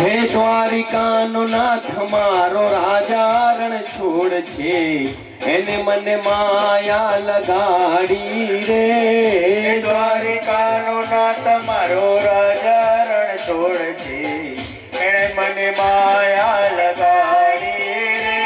હે દ્વારિકાનો નાથ મારો રાજા રણ છોડ છે, એને મને માયા લગાડી રે. દ્વારિકાનો નાથ મારો રાજા રણ છોડ છે, એને મને માયા લગાડી રે.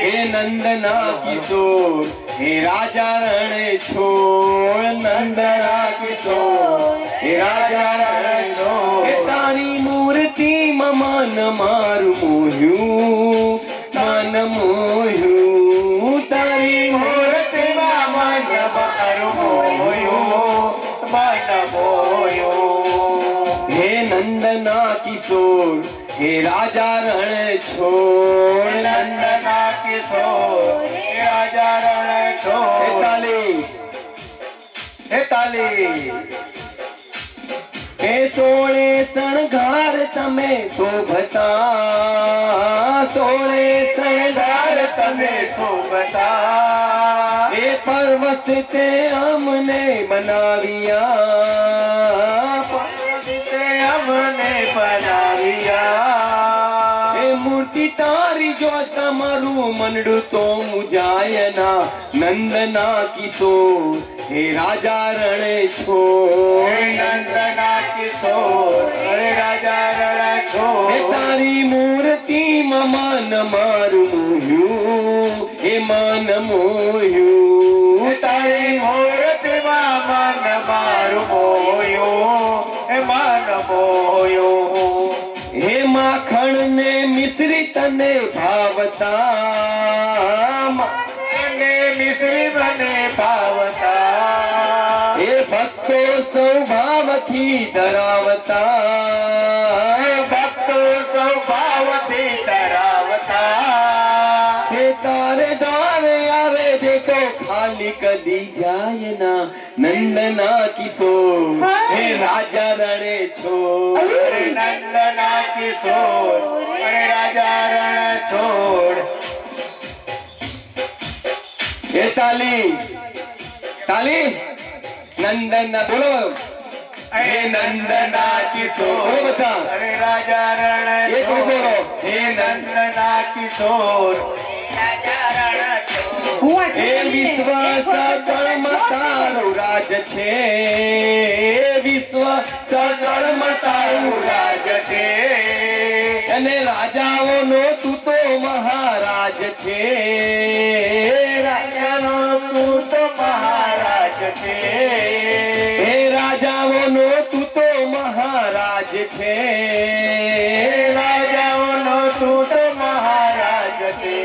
હે નંદના કિશોર હે રાજા રણ છોડ, નંદના કિશોર હે રાજા રણ છોડ. હે તારી મૂર્તિ મન મારું મોહ્યું, મન મોહ્યું. તારી મૂર્તિમાં મન મારું મોહ્યું, મન મોહ્યું. હે નંદના કિશોર હે રાજા રણ છોડ, નંદના કિશોર હે રાજા રણ છોડ. હે તાલી હે તાલી હે સોળે શણગાર તમે શોભતા, સોળે શણગાર તમે શોભતા. એ પર્વત તે અમને બનાવ્યા, તે અમને બનાવ્યા. એ મૂર્તિ તારી જો તમારું મનડું તો મુજાયના. નંદના કિશોર હે રાજા રણ છોડ, નંદના કિશોર હે રાજા રણ છોડ. હે તારી મૂર્તિ મન મારું મોહ્યું, હે મન મોહ્યું. તારી મૂર્તિમાં મન મારું મોહ્યું, હે મન મોહ્યું. હે માખણ ને મિશ્રી તને ભાવતા, અને મિશ્રી મને ભાવતા. હે ભક્તો સ્વભાવથી ધરાવતા, ભક્તો સ્વભાવથી ધરાવતા. હે તારે દ્વારે આવે દેખો ખાલી કદી જાય ના. નંદના કિશોર હે રાજા રણે છોડ, હરે નંદના કિશોર હરે રાજા રણ છોડ. હે તાલી તાલી નંદના બોલો, હે નંદના કિશોર બોલો બધા. હરે રાજા રણ એક છોડ. બોલો, હે નંદના કિશોર રાજા રણ છોડ. હે વિશ્વ સકળમાં તારું રાજ છે, વિશ્વ સકળમાં તારું રાજ છે. અને રાજાઓનો તું તો મહારાજ છે, રાજાનો તું તો મહારાજ છે. હે રાજાઓનો તું તો મહારાજ છે, રાજાઓનો તું તો મહારાજ છે.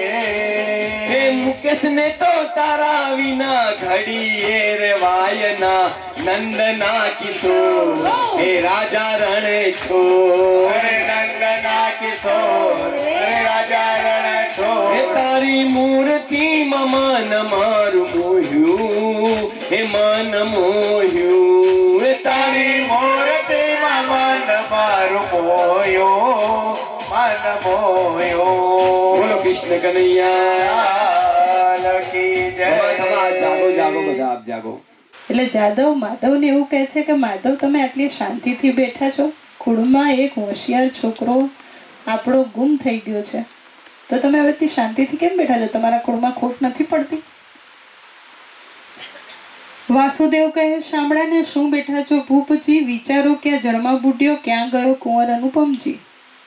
હે મુકેશ ને તો તારા વિના ઘડીએ રેવાય ના. નંદના કિશોર હે રાજા રણે છોડ, હરે નંદના કિશોર હરે રાજા રણ હે છોડ. તારી મૂર્તિ મન મારું મોહ્યું, હે મન મોહ્યું. હે તારી મૂર્તિમાં મન મારું મોહ્યું, મન મોહ્યું. બોલો કૃષ્ણ કનૈયા લખી જય. જાગો જાગો બધા આપ જાગો. એટલે જાદવ માધવને એવું કહે છે કે માધવ તમે આટલી શાંતિથી બેઠા છો, કુળમાં એક હોશિયાર છોકરો આપણો ગુમ થઈ ગયો છે, તો તમે હવે શાંતિથી કેમ બેઠા છો? તમારા કુળમાં ખોટ નથી પડતી? વાસુદેવ કહે શામળાને શું બેઠા છો ભૂપજી, વિચારો ક્યાં જળમાં બુડ્યો, ક્યાં ગયો કુંવર અનુપમજી.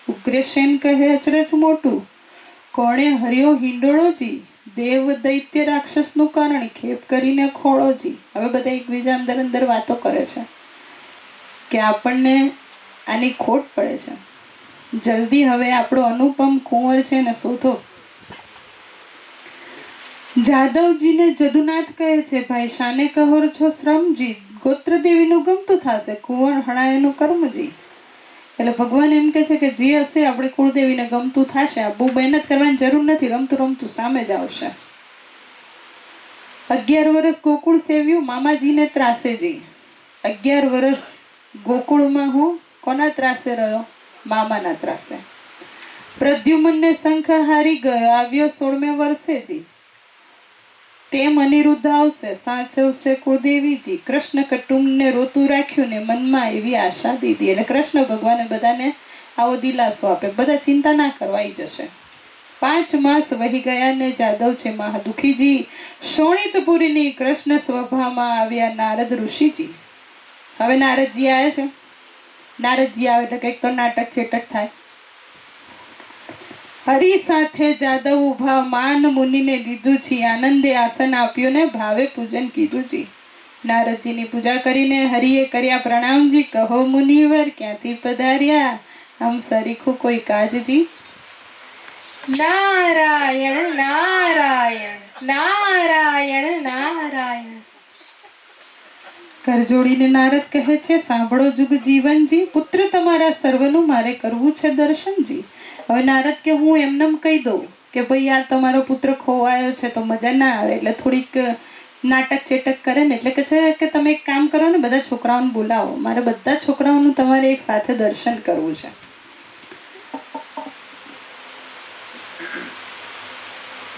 ઉગ્રસેન કહે અચરજ મોટું, કોણે હર્યો હિંડોળોજી, દેવ દૈત્ય રાક્ષસનું કારણ ખેપ કરીને ખોળોજી. હવે બધા એકબીજા અંદર અંદર વાતો કરે છે કે આપણને આની ખોટ પડે છે, જલ્દી હવે આપણો અનુપમ કુંવર છે ને શોધો. જાદવજીને જદુનાથ કહે છે ભાઈ શાને કહો છો શ્રમજી, ગોત્રદેવીનું ગમતું થશે, કુંવર હણાયનું કર્મજી. એટલે ભગવાન એમ કહે છે કે જે હશે આપણી કુળદેવીને ગમતું થશે, આ બહુ મહેનત કરવાની જરૂર નથી, રમતું રમતું સામે જ આવશે. 11 વર્ષ ગોકુળ સેવ્યું મામાજીને ત્રાસેજી. 11 વર્ષ ગોકુળમાં હું કોના ત્રાસે રહ્યો? મામાના ત્રાસે. પ્રદ્યુમનને શંખ હારી ગયો, આવ્યો 16મે વર્ષે જી. તેમ અનિરુદ્ધ આવશે, સાચવશે કુળદેવીજી. કૃષ્ણ કુટુંબને રોતું રાખ્યું ને મનમાં એવી આશા દીધી. એટલે કૃષ્ણ ભગવાને બધાને આવો દિલાસો આપે, બધા ચિંતા ના કરવાઈ જશે. 5 માસ વહી ગયા ને જાદવ છે મહાદુખીજી. શોણિતપુરીની કૃષ્ણ સભામાં આવ્યા નારદ ઋષિજી. હવે નારદજી આવ્યા છે. નારદજી આવે એટલે કંઈક તો નાટક ચેટક થાય. હરિ સાથે જાદવ ઉભા, માન મુનિને લીધું છે, આનંદે આસન આપ્યું ને ભાવે પૂજન કીધું છે. નારદજીની પૂજા કરીને હરિએ કર્યા પ્રણામજી. કહો મુનિવર ક્યાંથી પધાર્યા, આમ સરીખું કોઈ કાજજી. નારાયણ નારાયણ નારાયણ નારાયણ. કર જોડીને નારદ કહે છે, સાંભળો જુગ જીવનજી, પુત્ર તમારા સર્વનું મારે કરવું છે દર્શનજી. હવે નારદ કે હું એમનેમ કહી દઉં કે ભાઈ આ તમારો પુત્ર ખોવાયો છે તો મજા ના આવે, એટલે થોડીક નાટક ચેટક કરે ને એટલે કે છે કે તમે એક કામ કરો ને, બધા છોકરાઓને બોલાવો, મારે બધા છોકરાઓનું તમારે એક સાથે દર્શન કરવું છે.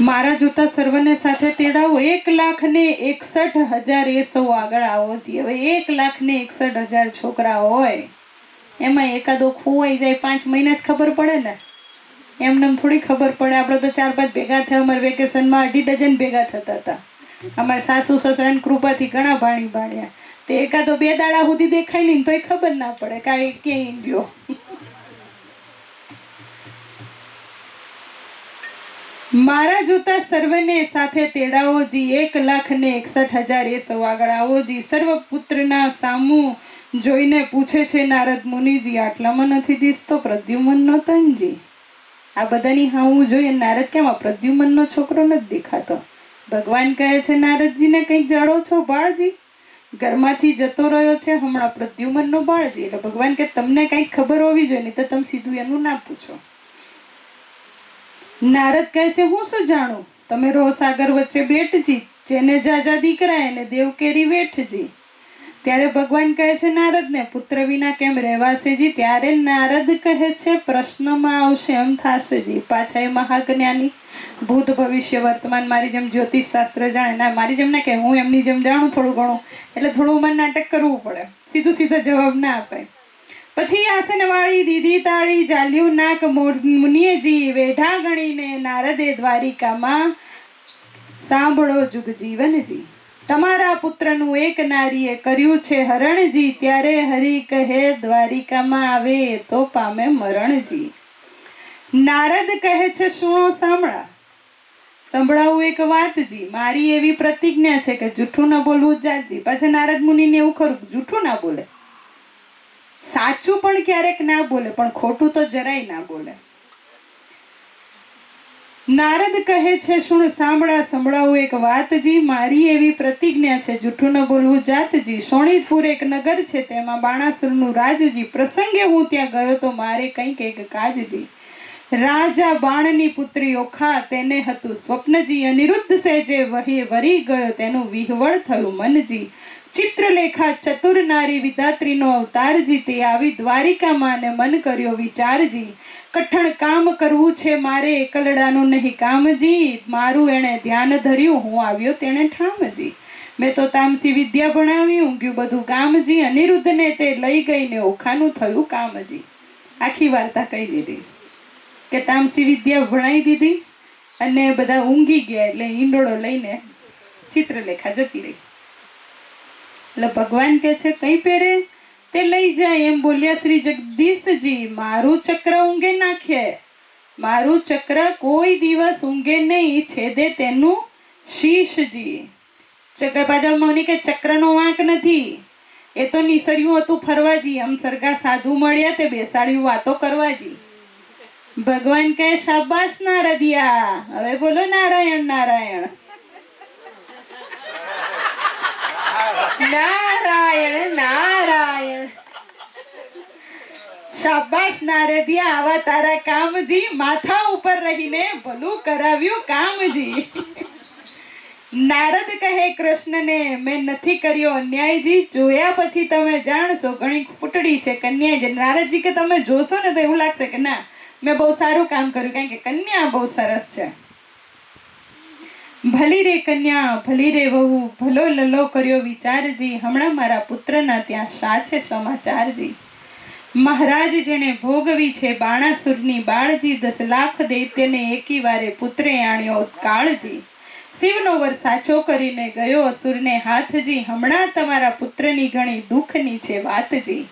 મારા જોતા સર્વને સાથે તેડાવો. 1,61,000 એ સૌ આગળ આવો જી. હવે 1,61,000 છોકરા હોય, એમાં એકાદો ખોવાઈ જાય 5 મહિના જ ખબર પડે ને, એમને થોડી ખબર પડે. આપણે તો 4-5 ભેગા થયા, અમારે વેકેશનમાં 2.5 ડઝન ભેગા થતા હતા. અમારા સાસુ સસરાની કૃપાથી ઘણા ભાણ્યા. તે એકાદો 2 દાડા સુધી દેખાય નહીં તોય ખબર ના પડે કાંઈ ક્યાંય ગયો. મારા જોતા સર્વને સાથે તેડાવો જી. 1,61,000 એ સૌ આગળ આવો જી. સર્વ પુત્રના સામું જોઈને પૂછે છે નારદ મુનિજી, આટલામાં નથી દિસતો પ્રદ્યુમનનો તનજી. આ બધાની હાવું જોઈએ નારદ કેમ આ પ્રદ્યુમનનો છોકરો નથી દેખાતો. ભગવાન કહે છે નારદજીને કંઈક જાણો છો બાળજી, ઘરમાંથી જતો રહ્યો છે હમણાં પ્રદ્યુમનનો બાળજી. એટલે ભગવાન કે તમને કંઈક ખબર હોવી જોઈએ, નહીં તો તમે સીધું એનું ના પૂછો. નારદ કહે છે હું શું જાણું, તમે રો સાગર વચ્ચે બેઠજી, જેને જાજા દીકરા એને દેવ કેરી વેઠજી. ત્યારે ભગવાન કહે છે નારદને, પુત્ર વિના કેમ રહેવાશે જી. ત્યારે નારદ કહે છે પ્રશ્નમાં આવશે એમ થશે જી. પાછા એ મહાજ્ઞાની, ભૂત ભવિષ્ય વર્તમાન મારી જેમ જ્યોતિષ શાસ્ત્ર જાણે ના, મારી જેમ ના કે હું એમની જેમ જાણું થોડું ઘણું, એટલે થોડું મને નાટક કરવું પડે, સીધો જવાબ ના અપાય. પછી આસન વાળી દીધી તાળી, જાલ્યું નાક મુનિએજી, વેઢા ગણીને નારદે દ્વારિકામાં. સાંભળો જુગ જીવનજી, તમારા પુત્રનું એક નારીએ કર્યું છે હરણજી. ત્યારે હરિ કહે દ્વારિકામાં આવે તો પામે મરણજી. નારદ કહે છે સુણો સાંભળા, સંભળાવું એક વાતજી. મારી એવી પ્રતિજ્ઞા છે કે જૂઠું ન બોલવું જાતજી. પાછા નારદ મુનિને એવું ખરું જૂઠું ના બોલે, સાચું પણ ક્યારેક ના બોલે, પણ ખોટું તો જરાય ના બોલે. નારદ કહે છે સુણ સાંભળા, સંભળાવું એક વાતજી. મારી એવી પ્રતિજ્ઞા છે જૂઠું ન બોલવું જાતજી. શોણિતપુર એક નગર છે, તેમાં બાણાસુરનું રાજજી. પ્રસંગે હું ત્યાં ગયો તો મારે કંઈક એક કાજજી. રાજા બાણની પુત્રી ઓખા, તેને હતું સ્વપ્નજી. અનિરુદ્ધ સેજે વરી ગયો, તેનું વિહવળ થયું મનજી. ચિત્રલેખા ચતુર નારી વિધાત્રીનો અવતારજી. તે આવી દ્વારિકામાં ને મન કર્યો વિચારજી. કઠણ કામ કરવું છે મારે, એકલડાનું નહીં કામજી. મારું એણે ધ્યાન ધર્યું, હું આવ્યો તેને ઠામજી. મેં તો તામસી વિદ્યા ભણાવી, ઊંઘ્યું બધું ગામજી. અનિરુદ્ધને તે લઈ ગઈને ઓખાનું થયું કામજી. આખી વાર્તા કહી દીધી કે તામસી વિદ્યા ભણાવી દીધી અને બધા ઊંઘી ગયા, એટલે ઈંડોળો લઈને ચિત્રલેખા જતી રહી. એટલે ભગવાન કે છે કઈ પહેરે તે લઈ જાય, એમ બોલ્યા શ્રી જગદીશજી. મારું ચક્ર ઊંઘે નાખે, મારું ચક્ર કોઈ દિવસ ઊંઘે નહીં, છેદે તેનું શીશજી. ચક્ર પાછા મૌની કે ચક્રનો વાંક નથી, એ તો નિસર્યું હતું ફરવાજી. આમ સરગા સાધુ મળ્યા તે બેસાડ્યું વાતો કરવાજી. ભગવાન કહે શાબાશ નારદિયા, હવે બોલો નારાયણ નારાયણ. નારાયણ નારાયણ. શાબાશ નારદિયા, આવા તારા કામજી. માથા ઉપર રહીને ભલું કરાવ્યું કામજી. નારદ કહે કૃષ્ણને, મેં નથી કર્યો અન્યાયજી. જોયા પછી તમે જાણશો, ઘણી ફૂટડી છે કન્યા. નારદજી કે તમે જોશો ને તો એવું લાગશે કે ના મેં બહુ સારું કામ કર્યું, કારણ કે કન્યા બહુ સરસ છે. ભલી રે કન્યા ભલી રે વહુ, ભલો લલો કર્યો વિચારજી, હમણાં મારા પુત્રના ત્યાં શા છે સમાચારજી. મહારાજ જેણે ભોગવી છે બાણાસુરની બાળજી, 10 લાખ દૈત્યને એકી વારે પુત્રે આણ્યો કાળજી. શિવનો વર સાચો કરીને ગયો અસુરને હાથજી, હમણાં તમારા પુત્રની ઘણી દુઃખની છે વાતજી.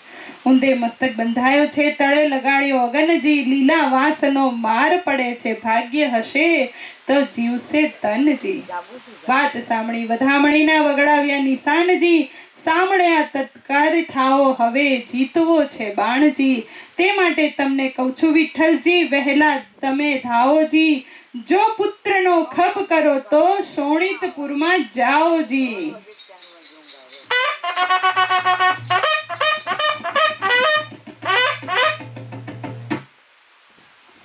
ઊંધે મસ્તક બંધાયો છે તળે લગાડ્યો અગનજી, લીલા વાસનો માર પડે છે ભાગ્ય હશે તો જીવશે તનજી. વાત સાંભળી વધામણીના વગડાવ્યા નિશાનજી, સાંભળ્યા તત્કાર થાઓ હવે જીતવો છે બાણજી. તે માટે તમને કહું છું વિઠ્ઠલજી, વહેલા તમે ધાઓજી, જો પુત્રનો ખબ કરો તો શોણિતપુરમાં જાઓજી.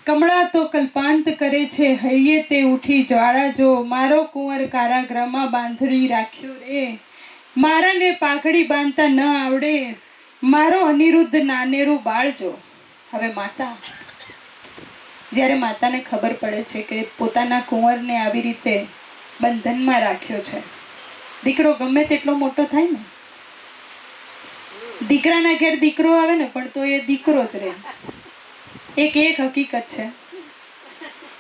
કમળા તો કલ્પાંત કરે છે હૈયે તે ઉઠી જ્વાળા જો, મારો કુંવર કારાગૃહમાં બાંધડી રાખ્યો રે, મારાને પાઘડી બાંધતા ન આવડે, મારો અનિરુદ્ધ નાનેરું બાળજો. હવે માતા, જ્યારે માતાને ખબર પડે છે કે પોતાના કુંવરને આવી રીતે બંધનમાં રાખ્યો છે, દીકરો ગમે તેટલો મોટો થાય ને, દીકરાના ઘેર દીકરો આવે ને પણ તો એ દીકરો જ રહે. એક હકીકત છે.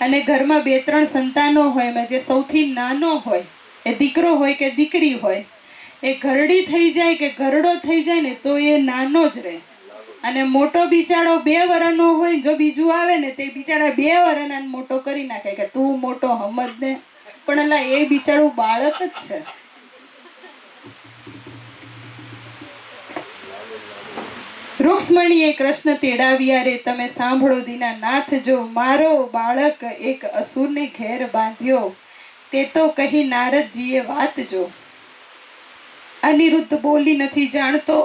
અને ઘરમાં 2-3 સંતાનો હોય, એમાં જે સૌથી નાનો હોય એ દીકરો હોય કે દીકરી હોય, એ ઘરડી થઈ જાય કે ઘરડો થઈ જાય ને તો એ નાનો જ રહે. અને મોટો બિચારો 2 વર્ષનો હોય, જો બીજું આવે ને તે બિચારા 2 વર્ષના મોટો કરી નાખે કે તું મોટો સમજ ને, પણ અલા એ બિચારું બાળક જ છે. રૂક્ષ્મણીએ કૃષ્ણ તેડાવ્યા રે, તમે સાંભળો દીનાનાથ જો, મારો બાળક એક અસુરને ઘેર બાંધ્યો, તે તો કહી નારદજીએ વાત જો. અનિરુદ્ધ બોલી નથી જાણતો,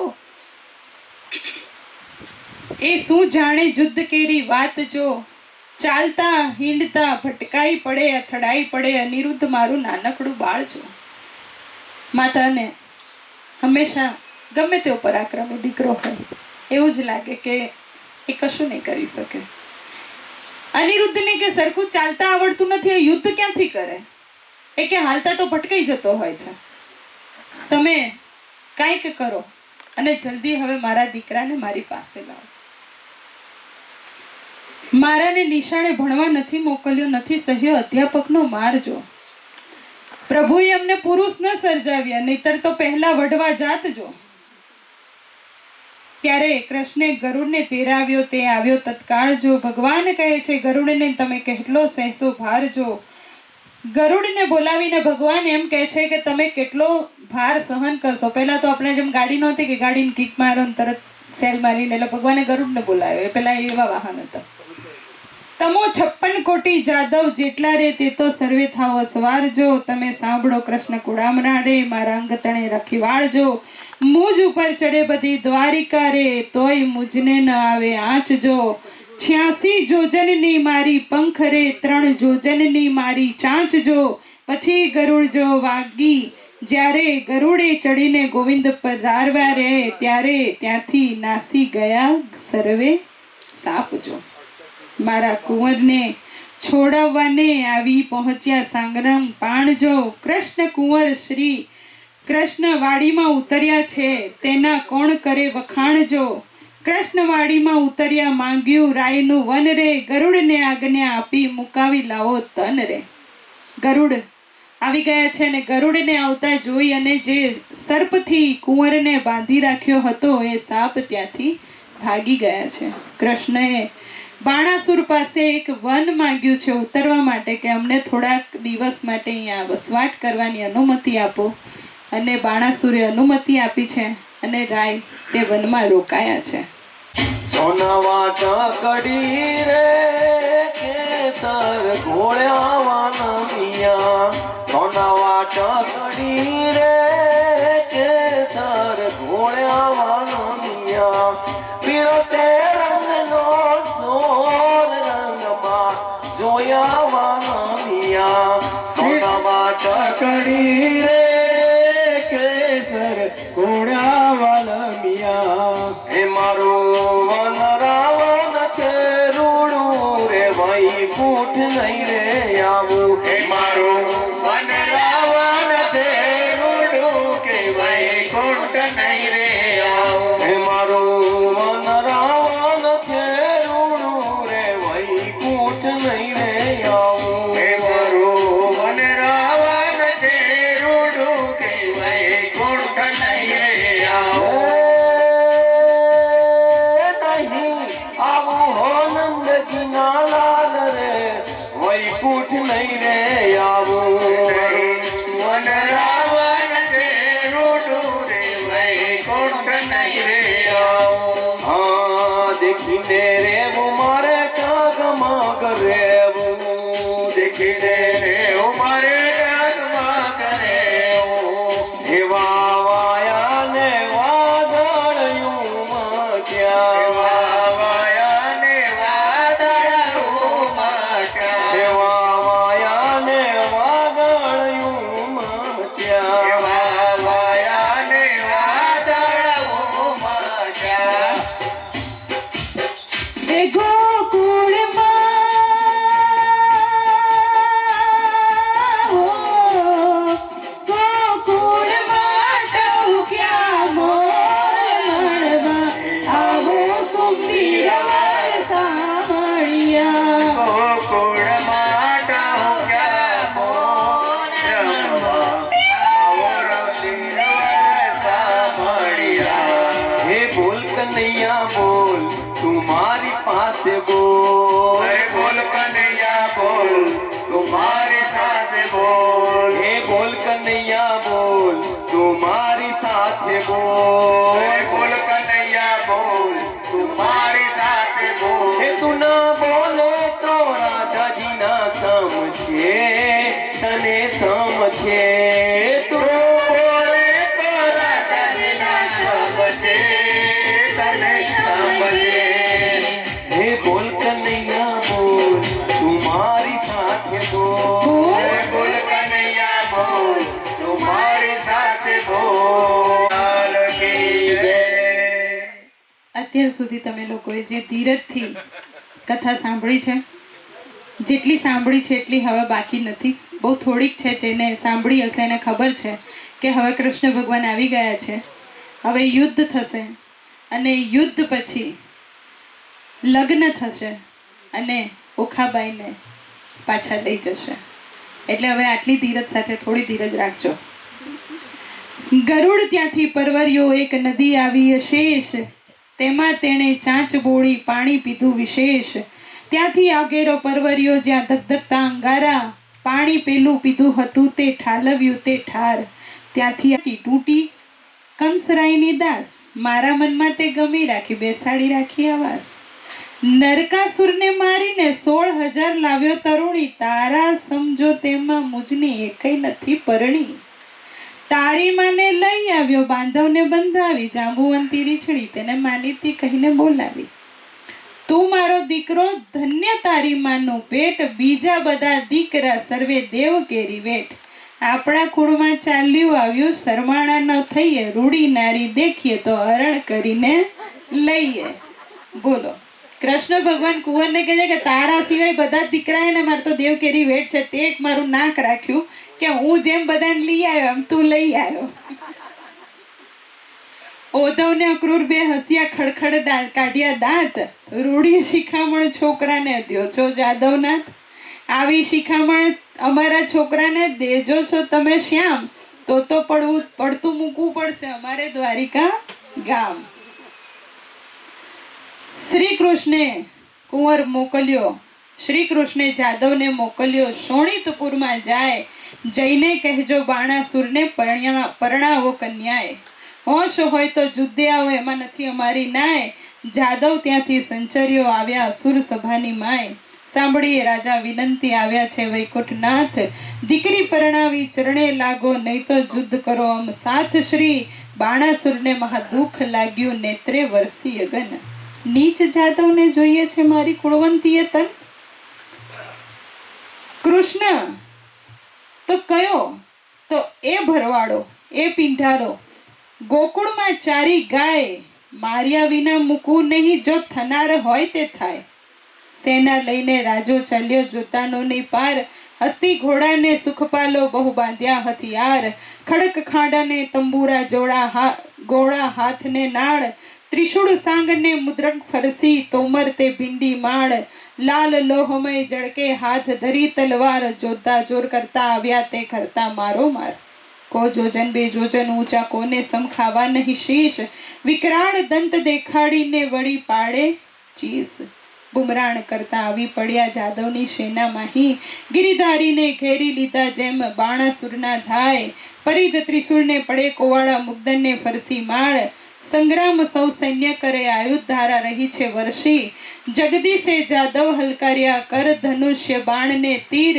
એ શું જાણે યુદ્ધ કેરી વાત જો. ચાલતા હિંડતા ભટકાઈ પડે અથડાઈ પડે, અનિરુદ્ધ મારું નાનકડું બાળ જો. માતાને હંમેશા ગમે તેવો પરાક્રમી દીકરો હોય એવું જ લાગે કે એ કશું નહીં કરી શકે. અનિરુદ્ધને કે સરખું ચાલતા આવડતું નથી, એ યુદ્ધ ક્યાંથી કરે? એ કે હાલતા તો ભટકાઈ જતો હોય છે. તમે કાંઈક કરો અને જલ્દી હવે મારા દીકરાને મારી પાસે લાવો. મારાને નિશાળે ભણવા નથી મોકલ્યો, નથી સહ્યો અધ્યાપકનો માર જો. પ્રભુએ અમને પુરુષ ન સર્જાવ્યા, નહીતર તો પહેલા વઢવા જાત જો. ત્યારે કૃષ્ણે ગરુડને તેરાવ્યો, તે આવ્યો તત્કાળ જો. ભગવાન કહે છે ગરુડને તમે કેટલો સહેસો ભાર જો. ગરુડને બોલાવીને ભગવાન એમ કહે છે કે તમે કેટલો ભાર સહન કરશો. પહેલા તો આપણે જેમ ગાડી નહોતી કે ગાડીને કિક મારો ને તરત સેલ મારીને, એટલે ભગવાને ગરુડને બોલાવ્યો. પેલા એવા વાહન હતા. તમો 56 કોટી જાદવ જેટલા રે, તે તો સર્વે થાવ સવાર જો. તમે સાંભળો કૃષ્ણ કુડામણા રે, મારા અંગ તણે રાખી વાળજો. મુજ ઉપર ચડે બધી દ્વારિકા રે, તોય મુજને ન આવે આંચ જો. 86 જોજનની મારી પંખ રે, 3 જોજનની મારી ચાંચ જો. પછી ગરુડ જો વાગી, જ્યારે ગરુડે ચડીને ગોવિંદ પધારવા રે, ત્યારે ત્યાંથી નાસી ગયા સર્વે સાપ જો. મારા કુંવરને છોડાવવાને આવી પહોંચ્યા સાંગ્રામ પાણ જો. કૃષ્ણ કુંવર શ્રી કૃષ્ણ વાડીમાં ઉતર્યા છે, તેના કોણ કરે વખાણ જો. કૃષ્ણ વાડીમાં ઉતર્યા માંગ્યું રાયનું વન રે, ગરુડને આજ્ઞા આપી મુકાવી લાવો તન રે. ગરુડ આવી ગયા છે ને ગરુડને આવતા જોઈ અને જે સર્પથી કુંવરને બાંધી રાખ્યો હતો એ સાપ ત્યાંથી ભાગી ગયા છે. કૃષ્ણએ બાણાસુર પાસે એક વન માંગ્યું છે ઉતરવા માટે કે અમને થોડાક દિવસ માટે અહીંયા વસવાટ કરવાની અનુમતિ આપો. અને બાણાસુરે અનુમતિ આપી છે અને રાય તે વનમાં રોકાયા છે. સોનાવા ચકડી રે કેસર ઘોળ્યા વાનમિયા, સોનાવા ચકડી રે કેસર ઘોળ્યા વાનમિયા. પીળો તે રંગનો સોર રંગમાં જોયા વાનમિયા. સોનાવા ચકડી રે કેસર ઘોળ્યા વાનમિયા. હે મારું વન રાવણ છે રૂડું રે, ભાઈ કૂઠ નહીં રે આવું. હે મારું વન કનૈયા બોલ તું મારી પાસે બોલ અરે બોલ કનૈયા બોલ તું મારી સાથે બોલ હે બોલ કનૈયા બોલ તું મારી સાથે બોલ અરે બોલ કનૈયા બોલ તું મારી સાથે બોલ હે તું ના બોલે તો રાજાજીના સમજે તને સમજે તું બોલે તો રાજાજીના સમજે તને સમજે હે બોલ કનૈયા બોલ તું મારી સાથે બોલ અરે બોલ કનૈયા બોલ તું મારી સાથે બોલ કી જય. અત્યાર સુધી તમે લોકોએ જે ધીરજથી કથા સાંભળી છે, જેટલી સાંભળી છે એટલી હવે બાકી નથી. બહુ થોડીક છે. જેને સાંભળી હશે એને ખબર છે કે હવે કૃષ્ણ ભગવાન આવી ગયા છે, હવે યુદ્ધ થશે અને યુદ્ધ પછી લગ્ન થશે અને ઓખાબાઈને પાછા લઈ જશે. એટલે હવે આટલી ધીરજ સાથે થોડી ધીરજ રાખજો. ગરુડ ત્યાંથી પરવર્યો, એક નદી આવી અશેષ, તેમાં તેણે ચાંચ બોળી પાણી પીધું વિશેષ. ત્યાંથી આગેરો પરવર્યો, જ્યાં ધગધગતા અંગારા, પાણી પેલું પીધું હતું તે ઠાલવ્યું તે ઠાર. ત્યાંથી તૂટી કંસરાયની દાસ, મારા મનમાં તે ગમી રાખી બેસાડી રાખી આવાસ. નરકાસુરને મારીને 16,000 લાવ્યો તરુણી, તારા સમજો તેમાં મુજની એકય નથી પરણી. તારી માને લઈ આવ્યો બાંધવને બંધાવી, જાંબુવંતી રીછડી તેને માનીતી કહીને બોલાવી. તું મારો દીકરો ધન્ય તારી માનું પેટ, બીજા બધા દીકરા સર્વે દેવ કેરી વેટ. આપણા કુળમાં ચાલ્યું આવ્યું શરમાણા ન થઈએ, રૂડી નારી દેખીએ તો હરણ કરીને લઈએ. બોલો, કૃષ્ણ ભગવાન કુંવરને કહે છે કે તારા સિવાય બધા જ દીકરા ને મારે તો દેવ કેરી વેટ છે, તે એક મારું નાક રાખ્યું કે હું જેમ બધાને લઈ આવ્યો એમ તું લઈ આવ્યો. ઓધવ ને અક્રૂર બે હસ્યા, ખડખડ કાઢ્યા દાંત, રૂડી શિખામણ છોકરાને દ્યો છો જાદવનાથ. આવી શિખામણ અમારા છોકરાને દેજો છો તમે શ્યામ, તો પડતું મૂકવું પડશે અમારે દ્વારિકા ગામ. શ્રી કૃષ્ણે કુંવર મોકલ્યો, શ્રી કૃષ્ણે જાદવને મોકલ્યો, શોણિતપુરમાં જાય, જઈને કહેજો બાણાસુરને પરણાવો કન્યાએ. હોશ હોય તો જુદ્ધે આવો, એમાં નથી અમારી નાય. જાદવ ત્યાંથી સંચર્યો, આવ્યા અસુર સભાની માય. સાંભળીએ રાજા વિનંતી, આવ્યા છે વૈકુંઠનાથ, દીકરી પરણાવી ચરણે લાગો, નહીં તો યુદ્ધ કરો અમ સાથ. શ્રી બાણાસુરને મહા દુઃખ લાગ્યું, નેત્રે વરસી અગન. નીચ જાદવને જોઈએ છે મારી કુળવંતીએ તન. કૃષ્ણ તો કયો તો એ ભરવાડો એ પિંઢારો, ગોકુળમાં ચારી ગાય, માર્યા વિના મૂકવું નહીં, જો થનાર હોય તે થાય. સેના લઈને રાજો ચાલ્યો જોતાનો નહીં પાર, હસ્તી ઘોડાને સુખપાલો બહુ બાંધ્યા હથિયાર. ખડક ખાડાને તંબુરા જોડા, ગોળા હાથને નાળ, ત્રિશુળ સાંગને મુદ્રક ફરસી, તોમર તે ભીંડી માળ. લાલ લોહમય જડકે હાથ ધરી તલવાર, જોતા જોર કરતા આવ્યા તે કરતા મારો માર. કો જોજન બે જોજન ઊંચા, કોને સમ ખાવા નહીં શીશ, વિકરાળ દંત દેખાડીને વળી પાડે ચીસ. બુમરાણ કરતા આવી પડ્યા જાદવની સેનામાંહી, ગિરિધારીને ઘેરી લીધા જેમ બાણાસુરના ધાય. પરિધ ત્રિશુળને પડે કોવાળા, મુગ્ધનને ફરસી માળ. સંગ્રામ સૌ સૈન્ય કરે, આયુધ ધારા રહી છે વર્ષી. જગદીશે જાદવ હલકાર્યા, કર ધનુષ્ય બાણને તીર.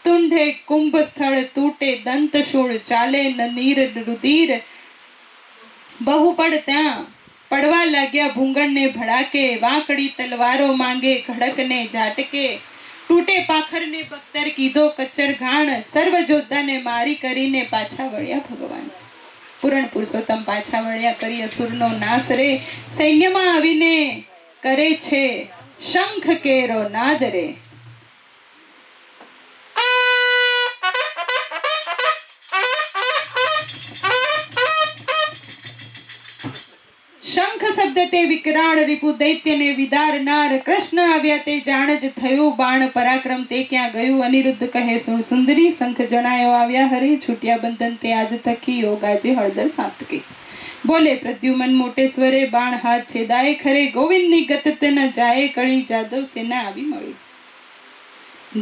તુંઢે કુંભ સ્થળ તૂટે દંતશૂળ, ચાલે નીર રુધિર. બહુ પડ ત્યાં પડવા લાગ્યા ભૂંગળને ભડાકે, વાંકડી તલવારો માંગે ખડકને ઝાટકે. તૂટે પાખરને બખ્તર કીધો કચ્ચર ઘાણ, સર્વ જોદ્ધાને મારી કરીને પાછા વળ્યા ભગવાન. પૂરણ પુરુષોત્તમ પાછા વળ્યા કરી અસુરનો નાશ રે, સૈન્યમાં આવીને કરે છે શંખ કેરો નાદ રે. શંખ શબ્દ તે વિકરાળ રીપુ દૈત્યને વિદારનાર. કૃષ્ણ આવ્યા તે જાણ જ થયું, બાણ પરાક્રમ તે ક્યાં ગયું. અનિરુદ્ધ કહે સુણ સુંદરી, શંખ જણાયો આવ્યા હરી, છૂટ્યા બંધન તે આજ થકી, યોગ આજે હળદર સાતકી. બોલે પ્રદ્યુમન મોટે સ્વરે, બાણ હાથ છેદાય ખરે, ગોવિંદની ગત ન જાય કળી, જાદવ સેના આવી મળી.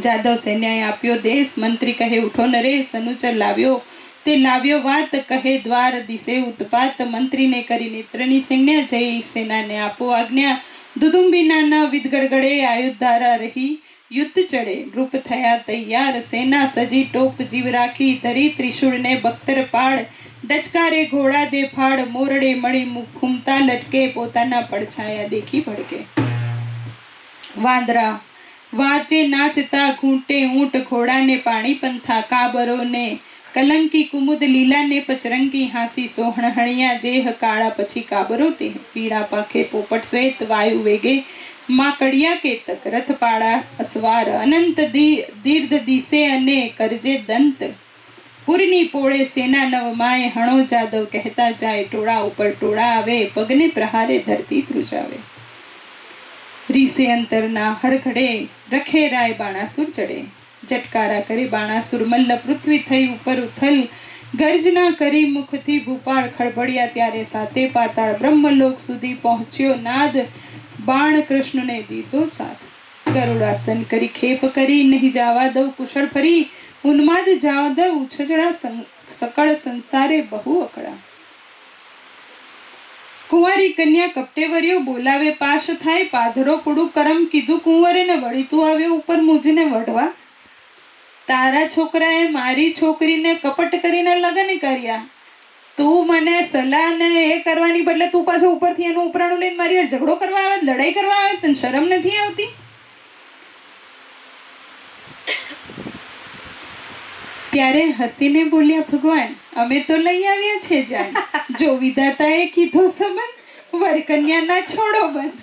જાદવ સૈન્યએ આપ્યો દેશ, મંત્રી કહે ઉઠો નરે, સનુચર લાવ્યો તે લાવ્યો વાત, કહે દ્વાર દિશે ઉત્પાત, મંત્રીને કરી નેત્રની સૈન્ય, જય સેનાને આપો આજ્ઞા, દુદુંબીના ન વિદગડગડે, આયુધારા રહી યુદ્ધ ચડે, નૃપ થયા તૈયાર, સેના સજી ટોપ જીવ રાખી, ધરી ત્રિશૂળને બખ્તર પાડ, ડચકારે ઘોડા દે ફાડ, મોરડે મળી ઘૂમતા લટકે, પોતાના પડછાયા દેખી ભડકે. વાંદરા વાચે નાચતા ઘૂંટે ઊંટ, ઘોડાને પાણી પંથા, કાબરોને કલંકી, કુમુદ લીલાને પચરંગી, હાંસી સોહણ હણિયા, જેહ કાળા પછી કાબરો તે, પીળા પાખે પોપટ શ્વેત, વાયુ વેગે માકડિયા કેતક, રથપાળા અસવાર, અનંત દીર્ઘ દિશે અને કરજે દંત, પુરની પોળે સેના નવ માય, હણો જાદવ કહેતા જાય, ટોળા ઉપર ટોળા આવે, પગને પ્રહારે ધરતી ધ્રુજાવે. રીસે અંતરના હરખડે, રખે રાય બાણાસુર ચડે, જટકારા કરી બાણાસુર મલ્લ, પૃથ્વી થઈ ઉપર ઉથલ, ગર્જના કરી મુખથી ભૂપાળ, ખળભળ્યા ત્યારે સાતે પાતાળ, બ્રહ્મલોક સુધી પહોંચ્યો નાદ, બાણ કૃષ્ણને દીધો સાથ. ગરુડાસન કરી ખેપ કરી, નહીં જાવા દઉં કુશળ ફરી, ઉન્માદ જાવ દઉં ઉછજડા, સકળ સંસારે બહુ અકળા. કુંવારી કન્યા કપટેવર્યો, બોલાવે પાશ થાય, પાધરો પુડું કરમ, કીધું કુંવરે ને વળી તું આવ્યો ઉપર મુજને વઢવા. તારા છોકરાએ મારી છોકરીને કપટ કરીને લગ્ન કર્યા, તું મને સલાહ ને એ કરવાની બદલે તું પાછો ઉપરથી એનું ઉપરાણું લઈને મારી હારે ઝઘડો કરવા આવે, લડાઈ કરવા આવે, તને શરમ નથી આવતી? ત્યારે હસીને બોલ્યા ભગવાન, અમે તો લઈ આવ્યા છે જાન, જો વિધાતાએ કીધો સંબંધ, વર કન્યાના છોડો બંધ.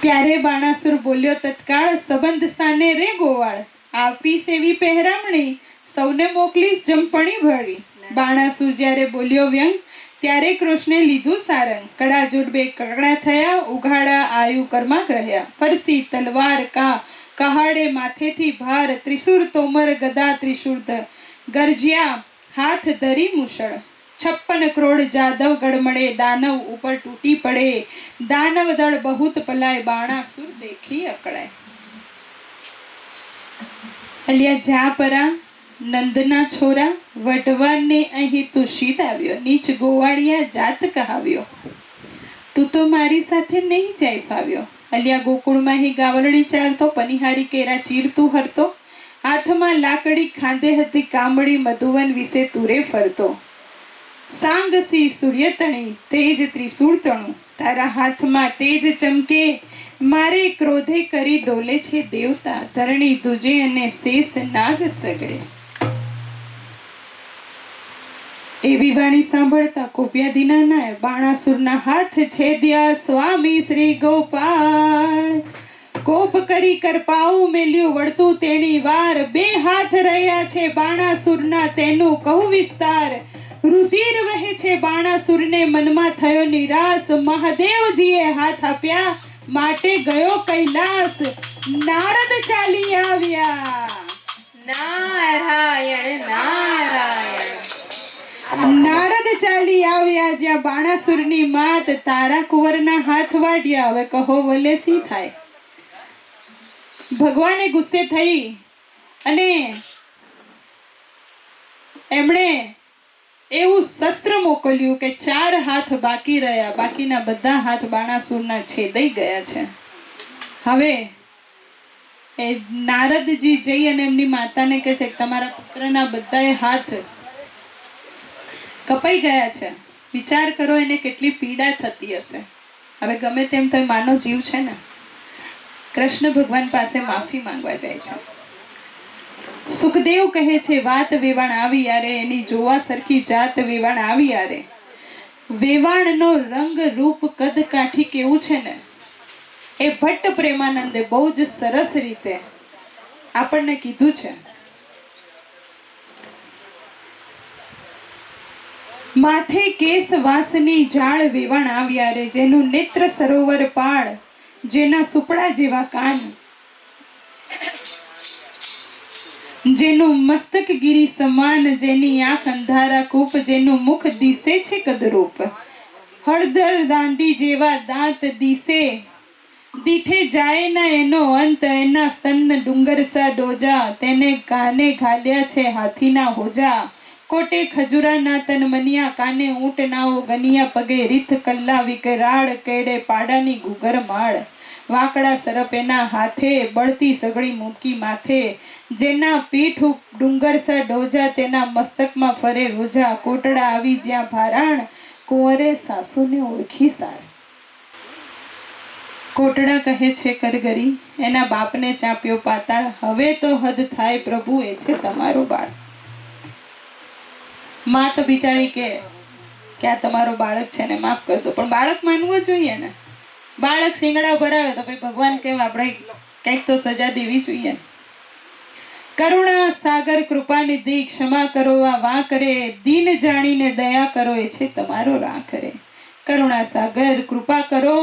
ત્યારે બાણાસુર બોલ્યો તત્કાળ, સંબંધ સાને રે ગોવાળ, આપી સેવી પહેરામણી, સૌને મોકલીશ જમપણી ભરી. બાણાસુર જ્યારે બોલ્યો વ્યંગ, ત્યારે કૃષ્ણે લીધું સારંગ, કડા જોડ બે કકડા થયા, ઉઘાડા આયુ કર્માક રહ્યા, ફરસી તલવાર કહાડે માથેથી ભાર, ત્રિશૂળ તોમર ગદા ત્રિશૂળ ગરજ્યા, હાથ ધરી મુશળ, 56 કરોડ જાદવ ગડમડે, દાનવ ઉપર તૂટી પડે, દાનવ દળ બહુત પલાય, બાણાસુર દેખી અકળાય. અલિયા જા પરા નંદના છોરા, વઢવાને અહીં તું શીત આવ્યો, નીચ ગોવાળિયા જાત કહાવ્યો, તું તો મારી સાથે નહીં જાય ફાવ્યો. અલિયા ગોકુળમાં હી ગાવલડી ચાલતો, પનિહારી કેરા ચીરતું હરતો, હાથમાં લાકડી ખાંધે હતી કામડી, મધુવન વિશે તુરે ફરતો. સાંગસી સૂર્યતણી, તેજ ત્રિશૂળ તણું, તારા હાથમાં તેજ ચમકે, મારે ક્રોધે કરી ડોલે છે દેવતા, ધરણી ધુજે અને શેષ નાગ સગડે. એવી વાણી સાંભળતા કોપ્યાદીના નાય, બાણાસુરના હાથ છેદ્યા સ્વામી શ્રી ગોપાળ, કોપ કરી કરપાઉ મેલ્યું વળતું તેણી વાર, બે હાથ રહ્યા છે બાણાસુરના તેનું કહું વિસ્તાર, રુધિર વહે છે બાણાસુરને મનમાં થયો નિરાશ, મહાદેવજીએ હાથ આપ્યા માટે ગયો કૈલાસ, નારદ ચાલી આવ્યા. નારાયણ નારાયણ. નારદ ચાલી આવ્યા જ્યાં બાણાસુરની માત, તારા કુંવરના હાથ વાડ્યા, હવે કહો વલે સી થાય. ભગવાને ગુસ્સે થઈ અને એમણે એવું શસ્ત્ર મોકલ્યું કે 4 હાથ બાકી રહ્યા, બાકીના બધા હાથ બાણાસુરના છેદાઈ ગયા છે. હવે એ નારદજી જઈ અને એમની માતાને કહે છે કે તમારા પુત્રના બધાય હાથ કપાઈ ગયા છે, વિચાર કરો એને કેટલી પીડા થતી હશે. હવે ગમે તેમ તો માનવ જીવ છે ને. કૃષ્ણ ભગવાન પાસે માફી માંગવા જાય છે. સુખદેવ કહે છે વાત વેવાણ આવી યારે, એની જોવા સરખી જાત વેવાણ આવી યારે. વેવાણનો રંગ રૂપ કદ કાઠી કેવું છે ને, એ ભટ્ટ પ્રેમાનંદે બહુ જ સરસ રીતે આપણને કીધું છે. માથે કેસ વાસની જાળ વેવાણ આવ્યા રે, જેનું નેત્ર સરોવર પાળ, જેના સુપડા જેવા કાન, જેનું મસ્તક ગિરી સમાન, જેની આંખ અંધારા કૂપ, જેનું મુખ દિશે છે કદરૂપ, હળદર દાંડી જેવા દાંત દિશે, દીઠે જાય ના એનો અંત, એના સ્તન ડુંગરસા ડોજા, તેને કાને ઘાલ્યા છે હાથીના હોજા, કોટે ખજુરાના તન મનિયા, કાને ઊંટ નાઓ ગનિયા, પગે રીથ કલ્લા વિકરાળ, કેડે પાડાની ગુગર માળ, વાકડા સરપ એના હાથે, બળતી સગડી મૂકી માથે, જેના પીઠ ડુંગરસા ડોજા, તેના મસ્તકમાં ફરે રોજા, કોટડા આવી જ્યાં ભારાણ, કુંવરે સાસુને ઓળખી સાર. કોટડા કહે છે કરગરી, એના બાપને ચાપ્યો પાતાળ, હવે તો હદ થાય પ્રભુ, એ છે તમારો બાળ. માં તો બિચારી કે આ તમારો બાળક છે ને માફ કરી દો, પણ બાળક માનવો જોઈએ ને. બાળક શિંગડા ભરાવે તો ભાઈ ભગવાન કેમ આપણે કંઈક તો સજા દેવી જોઈએ. કરુણા સાગર કૃપા નિધિ, ક્ષમા કરો આ વાં કરે, દીન જાણીને દયા કરો, એ છે તમારો રાહ કરે. કરુણા સાગર કૃપા કરો,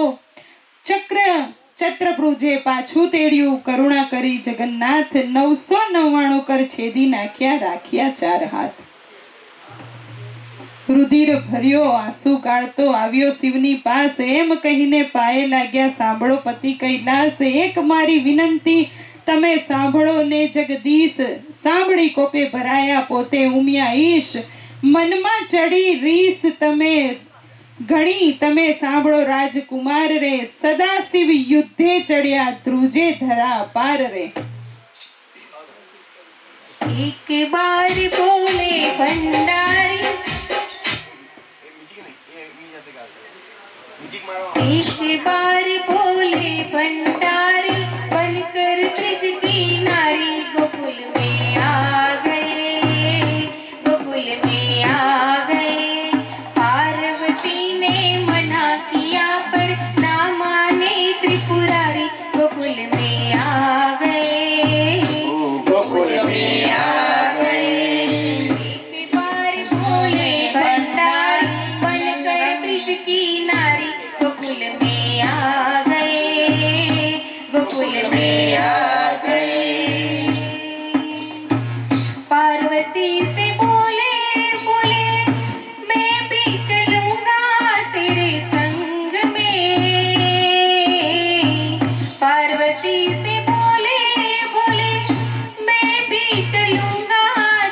છત્રભુજે પાછું તેડ્યું, કરુણા કરી જગન્નાથ, 999 કર છેદી નાખ્યા, રાખ્યા 4 હાથ. રુધિર ભર્યો આંસુ ગાળતો આવ્યો શિવની પાસ, એમ કહીને પાયે લાગ્યા સાંભળો પતિ કૈલાસ, એક મારી વિનંતી તમે સાંભળો ને જગદીશ, સાંભળી કોપે ભરાયા પોતે ઉમિયા ઈશ, મનમાં ચડી રીસ તમે ઘણી, તમે સાંભળો રાજકુમાર રે, સદા શિવ યુદ્ધે ચડ્યા, ધ્રુજે ધરા પાર રે. એક બાર બોલે ભંડારી, एक बार बोले भंडारी, बनकर ब्रिज की नारी, गोकुल में आ गए, गोकुल में आ गए, पार्वती ने मना किया पर ना माने त्रिपुरारी, गोकुल में आ गए, गोकुल में आ गए. एक बार बोले भंडारी, बनकर ब्रिज की नारी, गोकुल में आ गए, गोकुल में आ गए. पार्वती से बोले बोले मैं भी चलूंगा तेरे संग में, पार्वती से बोले बोले मैं भी चलूंगा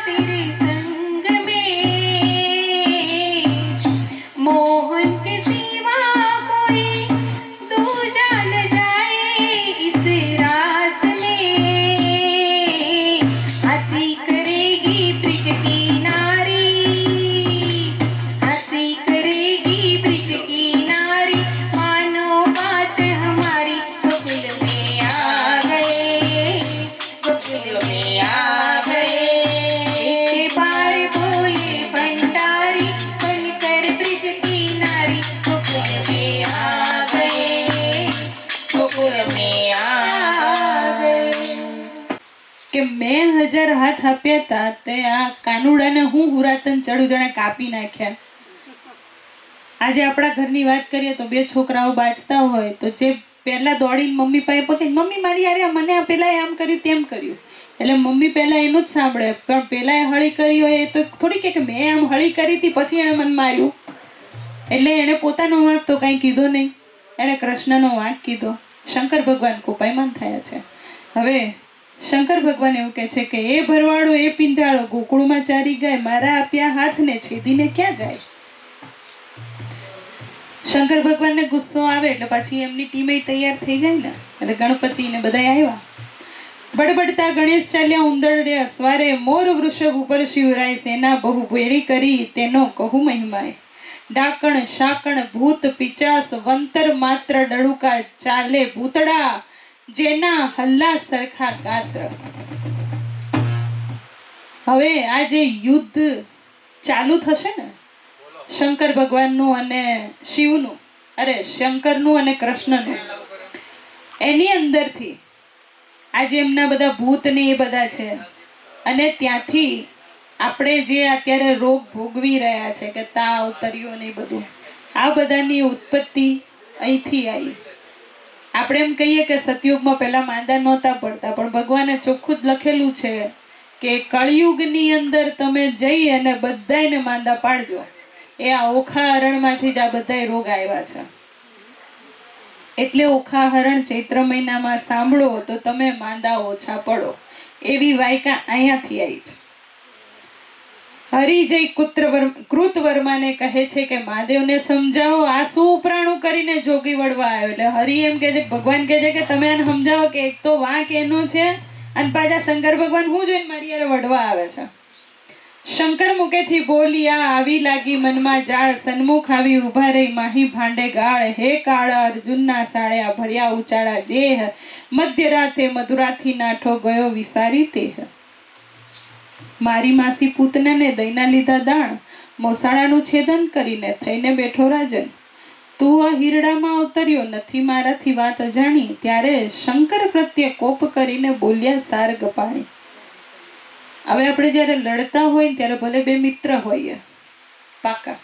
तेरे संग में, मोहन के सिवा कोई दूजा न जाए इस रास में, हंसी करेगी ब्रिज की नारी, हंसी करेगी ब्रिज की नारी, मानो बात हमारी, गोकुल में आ गए, गोकुल में आ गए. एक बार बोले भंडारी, बनकर ब्रिज की नारी, गोकुल में आ गए, गोकुल में आ गए. કે મેં 1000 હાથ આપ્યા હતા તે આ કાનુડાને હું હુરાતન ચડું જણે કાપી નાખ્યા. આજે આપણા ઘરની વાત કરીએ તો 2 છોકરાઓ બાજતા હોય તો જે પહેલા દોડીને મમ્મી પાસે પહોંચે, મમ્મી મારી યાર મને આ પેલા આમ કર્યું તેમ કર્યું, એટલે મમ્મી પહેલા એનું જ સાંભળે, પણ પેલા હળી કરી હોય એ તો થોડી કે મેં આમ હળી કરી હતી પછી એને મને માર્યું, એટલે એને પોતાનો વાંક તો કાંઈ કીધો નહીં, એણે કૃષ્ણનો વાંક કીધો. શંકર ભગવાન કોપાયમાન થયા છે. હવે શંકર ભગવાન એવું કહે છે કે એ ભરવાડો એ પિંડાળો ગોકુળમાં ચારી ગાય, મારા આપ્યા હાથને છેદીને ક્યાં જાય. શંકર ભગવાનને ગુસ્સો આવે એટલે પછી એમની ટીમે તૈયાર થઈ જાય ને, એટલે ગણપતિ ને બધા આવ્યા. બડબડતા ગણેશ ચાલ્યા ઉંદરડે અસવારે, મોર વૃષભ ઉપર શિવરાય, સેના બહુ ભેળી કરી તેનો કહું મહિમાય, ડાકણ શાકણ ભૂત પિચાસ, વંતર માત્ર ડળુકા, ચાલે ભૂતડા જેના હલ્લા સરખા ગાત્ર. હવે આ જે યુદ્ધ ચાલુ થશે ને શંકર ભગવાનનું અને શિવનું, અરે શંકરનું અને કૃષ્ણનું, એની અંદરથી આજે એમના બધા ભૂત ને એ બધા છે, અને ત્યાંથી આપણે જે અત્યારે રોગ ભોગવી રહ્યા છે કે તાવ તરિયો ને બધું, આ બધાની ઉત્પત્તિ અહીંથી આવી. આપણે એમ કહીએ કે સતયુગમાં પહેલા માંદા નહોતા પડતા, પણ ભગવાને ચોખ્ખું જ લખેલું છે કે કળિયુગની અંદર તમે જઈ અને બધાયને માંદા પાડજો. એ આ ઓખા હરણમાંથી જ આ બધાય રોગ આવ્યા છે. એટલે ઓખા હરણ ચૈત્ર મહિનામાં સાંભળો તો તમે માંદા ઓછા પડો. એવી વાયકા અહીંયાથી આવી છે. હરિજય કૃતવર્માને કહે છે કે મહાદેવને સમજાવો, આ શું ઉપરાણું કરીને જોગી વળવા આવ્યો. એટલે હરિ એમ કહે છે, ભગવાન કહે છે કે તમે આને સમજાવો કે એક તો વાંક એનો છે અને પાછા શંકર ભગવાન હું જોઈને મારી યારે વળવા આવે છે. શંકર મુખેથી બોલ્યા, આવી લાગી મનમાં જાળ, સન્મુખ આવી ઉભા રહી માહી ભાંડે ગાળ. હે કાળા અર્જુનના સાળ્યા ભર્યા ઉચાળા જેહ, મધ્યરાતે મધુરાથી નાઠો ગયો વિસારી તેહ. મારી માસી પૂતનાને દઈના લીધા દાણ, મોસાળાનું છેદન કરીને થઈને બેઠો રાજન. તું આ હીરડામાં અવતર્યો નથી મારાથી વાત અજાણી. ત્યારે શંકર પ્રત્યે કોપ કરીને બોલ્યા સાર ગપાણી. હવે આપણે જ્યારે લડતા હોય ને ત્યારે ભલે બે મિત્ર હોઈએ પાકા,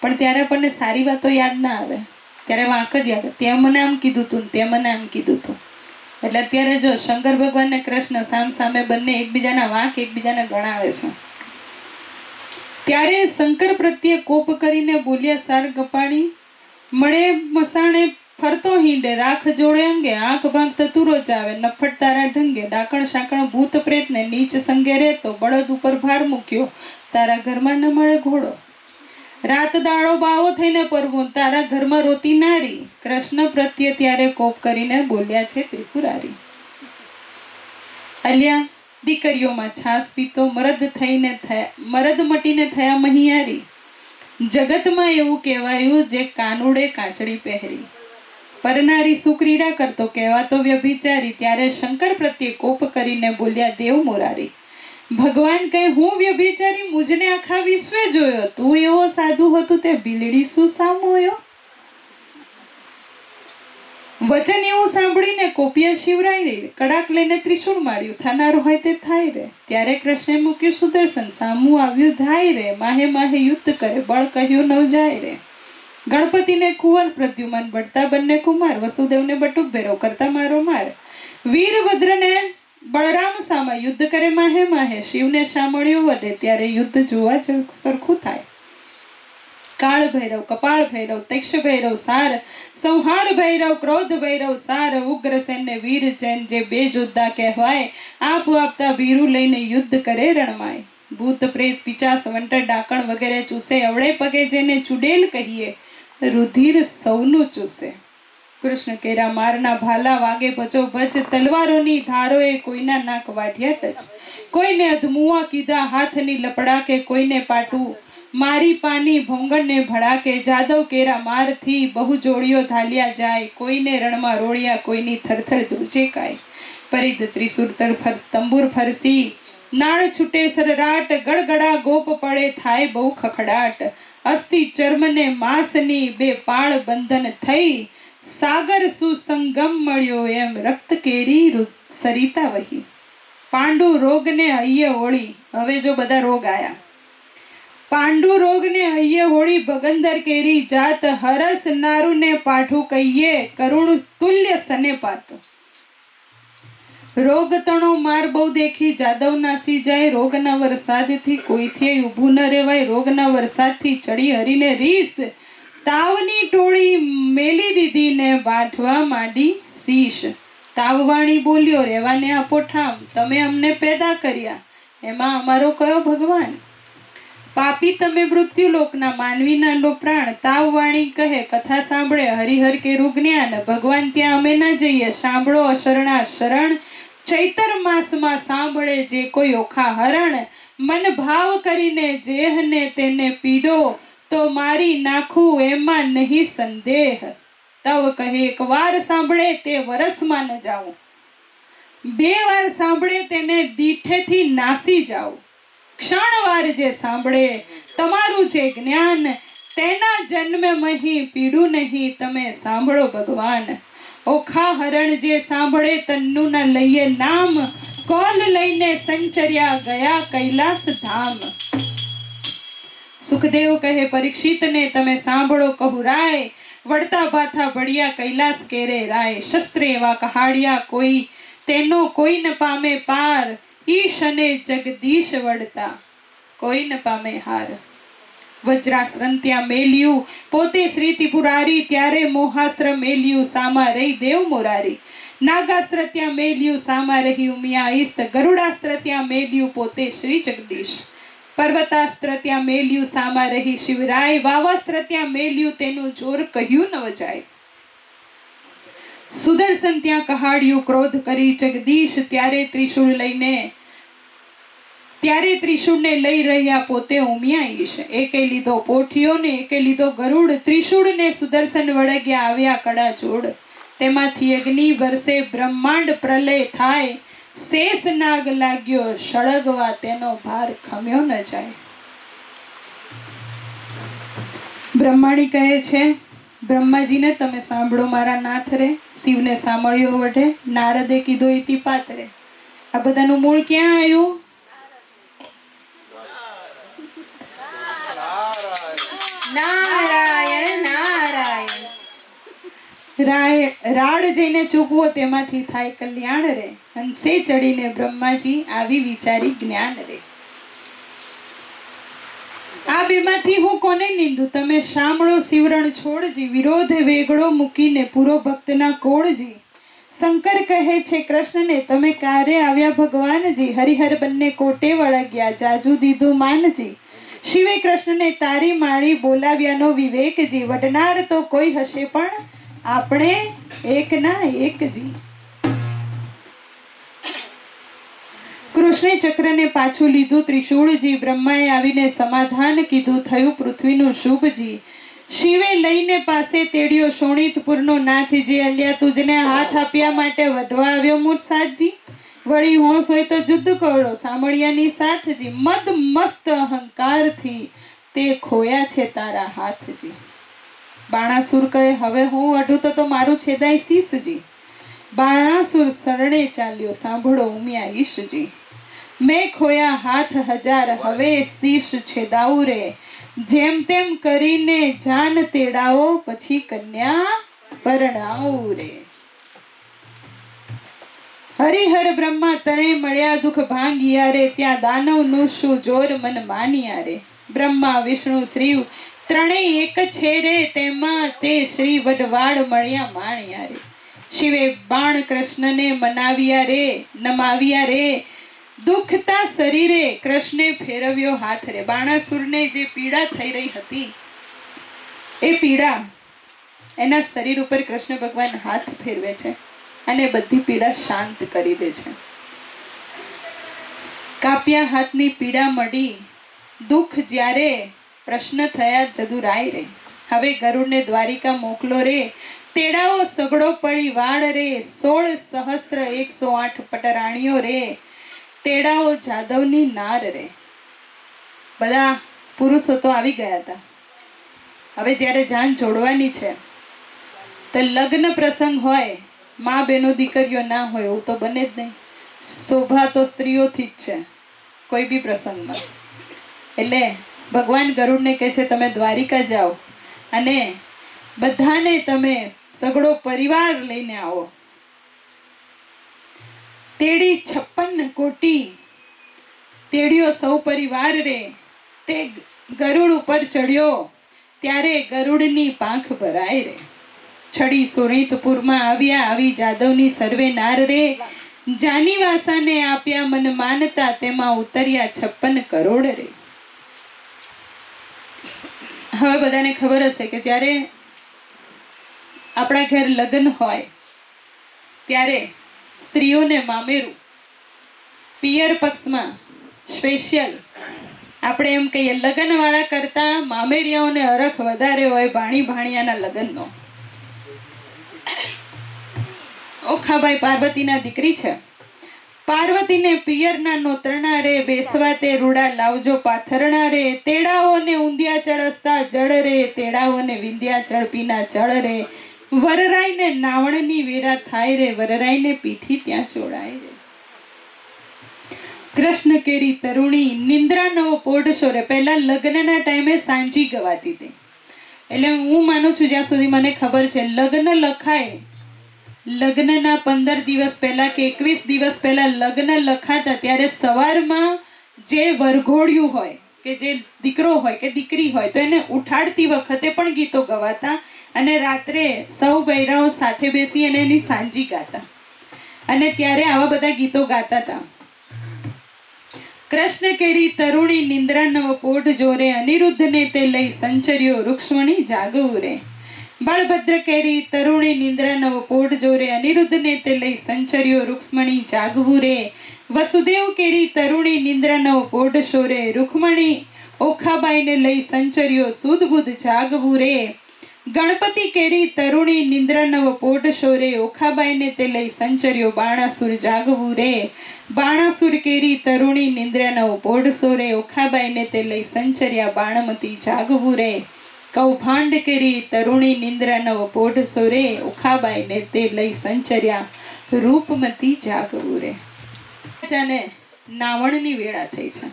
પણ ત્યારે આપણને સારી વાતો યાદ ના આવે, ત્યારે વાંક જ યાદ. તે મને આમ કીધું તું ને તે મને આમ કીધું તું. એટલે અત્યારે જો શંકર ભગવાન ને કૃષ્ણ સામ સામે બંને એકબીજાના વાંક એકબીજાને ગણાવે છે. ત્યારે શંકર પ્રત્યે કોપ કરીને બોલ્યા સાર ગપાણી. મળે મસાણે ફરતો હિંડે, રાખ જોડે અંગે, આંખ ભાંગ તતુરો ચાવે, નફટ તારા ઢંગે, ડાકણ શાકણ ભૂત પ્રેત ને નીચ સંગે રહેતો, બળદ ઉપર ભાર મૂક્યો, તારા ઘરમાં ન મળે ઘોડો. રાત દાડો બાવો થઈને પરવું, તારા ઘરમાં રોતી નારી. કૃષ્ણ પ્રત્યે ત્યારે કોપ કરીને બોલ્યા છે ત્રિપુરારી. અલ્યા દીકરીઓમાં છાસ પીતો, મરદ મટીને થયા મહિયારી. જગતમાં એવું કહેવાયું જે કાનુડે કાચડી પહેરી, પરનારી સુક્રીડા કરતો કહેવાતો વ્યભિચારી. ત્યારે શંકર પ્રત્યે કોપ કરીને બોલ્યા દેવ મોરારી. ભગવાન કહે હું વ્યભિચારી, મુજને આખા વિશ્વે જોયો, તું એવો સાધુ હતો તે બિલડી શું સામોયો. વચન એવું સાંભળીને કોપિયા શિવરાય કડાક લઈને ત્રિશૂળ માર્યું, થનારું હોય તે થાય રે. ત્યારે કૃષ્ણે મૂક્યું સુદર્શન, સામું આવ્યું ધાય રે. માહે માહે યુદ્ધ કરે, બળ કહ્યું નવ જાય રે. ગણપતિને કુંવર પ્રદ્યુમન, બળતા બંને કુમાર, વસુદેવને બટુક ભેરો કરતા મારો માર. વીરભદ્રને બળરામ સામા, યુદ્ધ કરે માહે માહે, શિવને શામળિયું વધે, ત્યારે યુદ્ધ જોવા સરખું થાય. કાળ ભૈરવ, કપાળ ભૈરવ, તૈક્ષ ભૈરવ સાર, સંહાર ભૈરવ, ક્રોધ ભૈરવ સાર, ઉગ્રસેન ને વીર જૈન જે બે યોદ્ધા કહેવાય, આપ આપતા વીરું લઈને યુદ્ધ કરે રણમાય. ભૂત પ્રેત પિચાસ વંટર ડાકણ વગેરે ચૂસે, અવળે પગે જેને ચુડેલ કહીએ, રુધિર સૌનું ચૂસે. કૃષ્ણ કેરા મારના ભાલા વાગે ભજો ભજ, તલવારોની ધારોએ કોઈના નાક વાઢ્યા ટચ. કોઈને અધમુઆ કીધા હાથની લપડાકે, કોઈને પાટું મારી પાની ભોંગણને ભડાકે. જાદવ કેરા મારથી બહુ જોડીઓ ધાલ્યા જાય, કોઈને રણમાં રોળિયા, કોઈની થરથર ધ્રુજે કાય. પરિધ ત્રિશુર તંબુર ફરસી, નાળ છૂટે સરરાટ, ગડગડા ગોપ પડે થાય બહુ ખખડાટ. અસ્થિ ચર્મને માંસની બે પાળ બંધન થઈ, સાગર સુસંગમ મળ્યો એમ રક્ત કેરી સરિતા વહી. પાંડુ રોગને હૈયે હોળી, હવે જો બધા રોગ આયા. પાંડુ રોગને હૈયે હોળી, ભગંદર કેરી જાત, હરસ નારુને પાઠું કહીએ, કરુણ તુલ્ય સને પાત. રોગ તણો માર બહુ દેખી, જાદવ નાસી જાય, રોગના વરસાદથી કોઈથી ઊભું ન રહેવાય. રોગના વરસાદથી ચડી હરીને રીસ, તાવની ટોળી મેલી દીધી ને બાંધવા માંડી શીશ. તાવવાણી બોલ્યો રેવાને આપો ઠામ, તમે અમને પેદા કર્યા એમાં અમારો કયો ભગવાન. પાપી તમે મૃત્યુલોકના, માનવીના નો પ્રાણ. તાવવાણી કહે કથા સાંભળે, હરિહર કેરું જ્ઞાન. ભગવાન ત્યાં અમે ના જઈએ, સાંભળો અશરણા શરણ. ચૈતર માસમાં સાંભળે જે કોઈ ઓખા હરણ, મન ભાવ કરીને જેહને તેને પીડો, તો મારી નાખું એમાં નહીં સંદેહ. તવ કહે એક વાર સાંભળે તે વરસમાં ન જાઉં, બે વાર સાંભળે તેને દીઠેથી નાસી જાઉં. ક્ષણવાર જે સાંભળે તમારું જે જ્ઞાન, તેના જન્મે મહી પીડું નહીં, તમે સાંભળો ભગવાન. ઓખા હરણ જે સાંભળે તન્નું ન લઈએ નામ, કોલ લઈને સંચર્યા ગયા કૈલાસ ધામ. સુખદેવ કહે પરીક્ષિતને તમે સાંભળો કહું રાય, વળતા બાથા બળિયા કૈલાસ કેરે રાય. શસ્ત્ર એવા કહાડિયા કોઈ, તેનો કોઈ ન પામે પાર, ઈશ અને જગદીશ વડતા કોઈ ન પામે હાર. વજ્રાસ્ત્ર ત્યાં મેલ્યું પોતે શ્રી ત્રિપુરારી, ત્યારે મોહાસ્ત્ર મેલ્યું સામા રહી દેવ મોરારી. નાગાસ્ત્ર ત્યાં મેલ્યું સામા રહી ઉમિયા ઈષ્ટ, ગરુડાસ્ત્ર ત્યાં મેલ્યું પોતે શ્રી જગદીશ. પર્વતાસ્ત્ર ત્યાં મેલ્યું સામા રહી શિવરાય, વાવાસ્ત્ર ત્યાં મેલ્યું તેનું જોર કહ્યું ન વજાય. સુદર્શન ત્યાં કહાડ્યું ક્રોધ કરી જગદીશ, ત્યારે ત્રિશૂળને લઈ રહ્યા પોતે ઉમિયા ઈશ. એકે લીધો પોઠિયો ને એકે લીધો ગરુડ, ત્રિશૂળ ને સુદર્શન વળગ્યા આવ્યા કડા જોડ. તેમાંથી અગ્નિ વરસે બ્રહ્માંડ પ્રલય થાય, શેષ નાગ લાગ્યો સળગવા તેનો ભાર ખમ્યો ન જાય. બ્રહ્માણી કહે છે, બ્રહ્માજીને તમે સાંભળો મારા નાથ રે. શિવને સાંભળ્યો વઢે, નારદે કીધો ઇતિ પાત્રે. આ બધાનું મૂળ ક્યાં આવ્યું? નારાયણ નારાયણ. રાડ જઈને ચૂકવો તેમાંથી થાય કલ્યાણ રે. હંસે ચડીને બ્રહ્માજી આવી વિચારી જ્ઞાન રે. આ બેમાંથી હું કોને નિંદુ? તમે સાંભળો શિવરણ છોડજી, વિરોધ વેગળો મૂકીને પૂરો ભક્તના કોળજી. શંકર કહે છે કૃષ્ણને, તમે ક્યારે આવ્યા ભગવાનજી? હરિહર બંને કોટે વળગ્યા, જાજુ દીધું માનજી. શિવે કૃષ્ણને તારી માળી બોલાવ્યાનો વિવેકજી. વડનાર તો કોઈ હશે પણ આપણે એક ના એકજી. કૃષ્ણે ચક્રને પાછું લીધું ત્રિશૂળજી. બ્રહ્માએ આવીને સમાધાન કીધું, થયું પૃથ્વીનું શુભજી. શિવે લઈને પાસે તેડ્યો શોણિતપુરનો નાથજી. અલ્યા તુજને હાથ આપ્યા માટે વધવા આવ્યો મૂર્છાજી. વળી હોશ હોય તો જુદ્ધ કરડો સામળિયાની સાથજી. મદ મસ્ત અહંકારથી તે ખોયા છે તારા હાથજી. બાણાસુર કહે, હવે હું અઢું તો મારું છેદાય શીશજી. બાણાસુર શરણે ચાલ્યો, સાંભળો ઉમિયા ઈશજી. મેં ખોયા હાથ હજાર, હવે શીશ છેદાવું રે. જેમ તેમ કરીને જાન તેડાવો, પછી કન્યા પરણાવું રે. હરિહર બ્રહ્મા તને મળ્યા દુઃખ ભાંગ્યા રે. ત્યાં દાનવનું શું જોર મન માન્યા રે. બ્રહ્મા વિષ્ણુ શ્રીવ ત્રણેય એક છે રે. તેમાં તે શ્રી વડવાડ મળ્યા માણ્યા રે. શિવે બાણ કૃષ્ણને મનાવ્યા રે, નમાવ્યા રે. દુખતા શરીરે કૃષ્ણે ફેરવ્યો હાથ રે. બાણાસુરને જે પીડા થઈ રહી હતી એ પીડા એના શરીર ઉપર કૃષ્ણ ભગવાન હાથ ફેરવે છે અને બધી પીડા શાંત કરી દે છે. કાપ્યા હાથની પીડા મળી, દુઃખ જ્યારે પ્રશ્ન થયા જદુરાય રે. હવે ગરુડને દ્વારિકા મોકલો રે. તેડાઓ સગડો પડી વાડ રે. 16 સહસ્ત્ર 108 પટરાણીઓ રે. તેડાઓ જાદવની નાર રે. બધા પુરુષો તો આવી ગયા હતા. હવે જ્યારે જાન જોડવાની છે તો લગ્ન પ્રસંગ હોય, મા બહેનો દીકરીઓ ના હોય એવું તો બને જ નહીં. શોભા તો સ્ત્રીઓથી જ છે કોઈ બી પ્રસંગમાં. એટલે ભગવાન ગરુડને કહે છે તમે દ્વારિકા જાઓ અને બધાને તમે સગડો પરિવાર લઈને આવો. તેડી 56 કોટી તેડ્યો સૌ પરિવાર રે. તે ગરુડ ઉપર ચડ્યો ત્યારે ગરુડની પાંખ ભરાય રે. છડી સોરિતપુરમાં આવ્યા, આવી જાદવની સર્વે નાર રે. જાનીવાસાને આપ્યા મન માનતા, તેમાં ઉતર્યા 56 કરોડ રે. હવે બધાને ખબર હશે કે જ્યારે આપણા ઘર લગ્ન હોય ત્યારે સ્ત્રીઓને મામેરું પિયર પક્ષમાં સ્પેશિયલ આપણે એમ કહીએ લગ્ન વાળા કરતા મામેરિયાઓને હરખ વધારે હોય ભાણી ભાણિયાના લગ્નનો. ઓખાબાઈ પાર્વતીના દીકરી છે. પાર્વતીને પિયરના નોતરણા રે. બેસવા તે રૂડા લાવજો પાથરણા રે. તેડાઓને ઊંધિયા ચળસતા જળ રે. તેડાઓને વિંધ્યા ચળપીના જળ રે. વરરાયને નાવણની વેરા થાય રે. વરરાયને પીઠી ત્યાં ચોડાય રે. કૃષ્ણ કેરી તરુણી નિંદ્રા નવો પોઢશો રે. પહેલા લગ્નના ટાઈમે સાંજી ગવાતી હતી. એટલે હું માનું છું જ્યાં સુધી મને ખબર છે લગ્ન લખાય લગ્નના 15 દિવસ પહેલા કે 21 દિવસ પહેલા લગ્ન લખાતા ત્યારે સવારમાં જે વરઘોડિયું હોય કે જે દીકરો હોય કે દીકરી હોય તો એને ઉઠાડતી વખતે પણ ગીતો ગવાતા અને રાત્રે સૌ બૈરાઓ સાથે બેસી અને એની સાંજી ગાતા અને ત્યારે આવા બધા ગીતો ગાતા હતા. કૃષ્ણ કેરી તરુણી નિંદ્રા નવ પોઢ જોરે અનિરુદ્ધને તે લઈ સંચર્યો રૂક્ષ્મણી જાગવું રે. બાળભદ્ર કેરી તરુણી નિંદ્રા નવ પોઢ જોરે અનિરુદ્ધને તે લઈ સંચર્યો રૂક્ષ્મણી જાગવું રે. વસુદેવ કેરી તરુણી નિંદ્રા નવ પોઢ શોરે રૂક્ષ્મણી ઓખાબાઈને લઈ સંચર્યો સુદબુદ જાગવું રે. ગણપતિ કેરી તરુણી નિંદ્રા નવ પોઢ શોરે ઓખાબાઈને તે લઈ સંચર્યો બાણાસુર જાગવું રે. બાણાસુર કેરી તરુણી નિંદ્રા નવ પોઢ શોરે ઓખાબાઈને તે લઈ સંચર્યા બાણમતી જાગવું રે. કૌભાંડ કેરી તરુણી નિંદ્રા નવ પોઢ શોરે ઓખાબાઈને તે લઈ સંચર્યા રૂપમતી જાગવું રે. વરરાજાને નાવણની વેળા થઈ છે.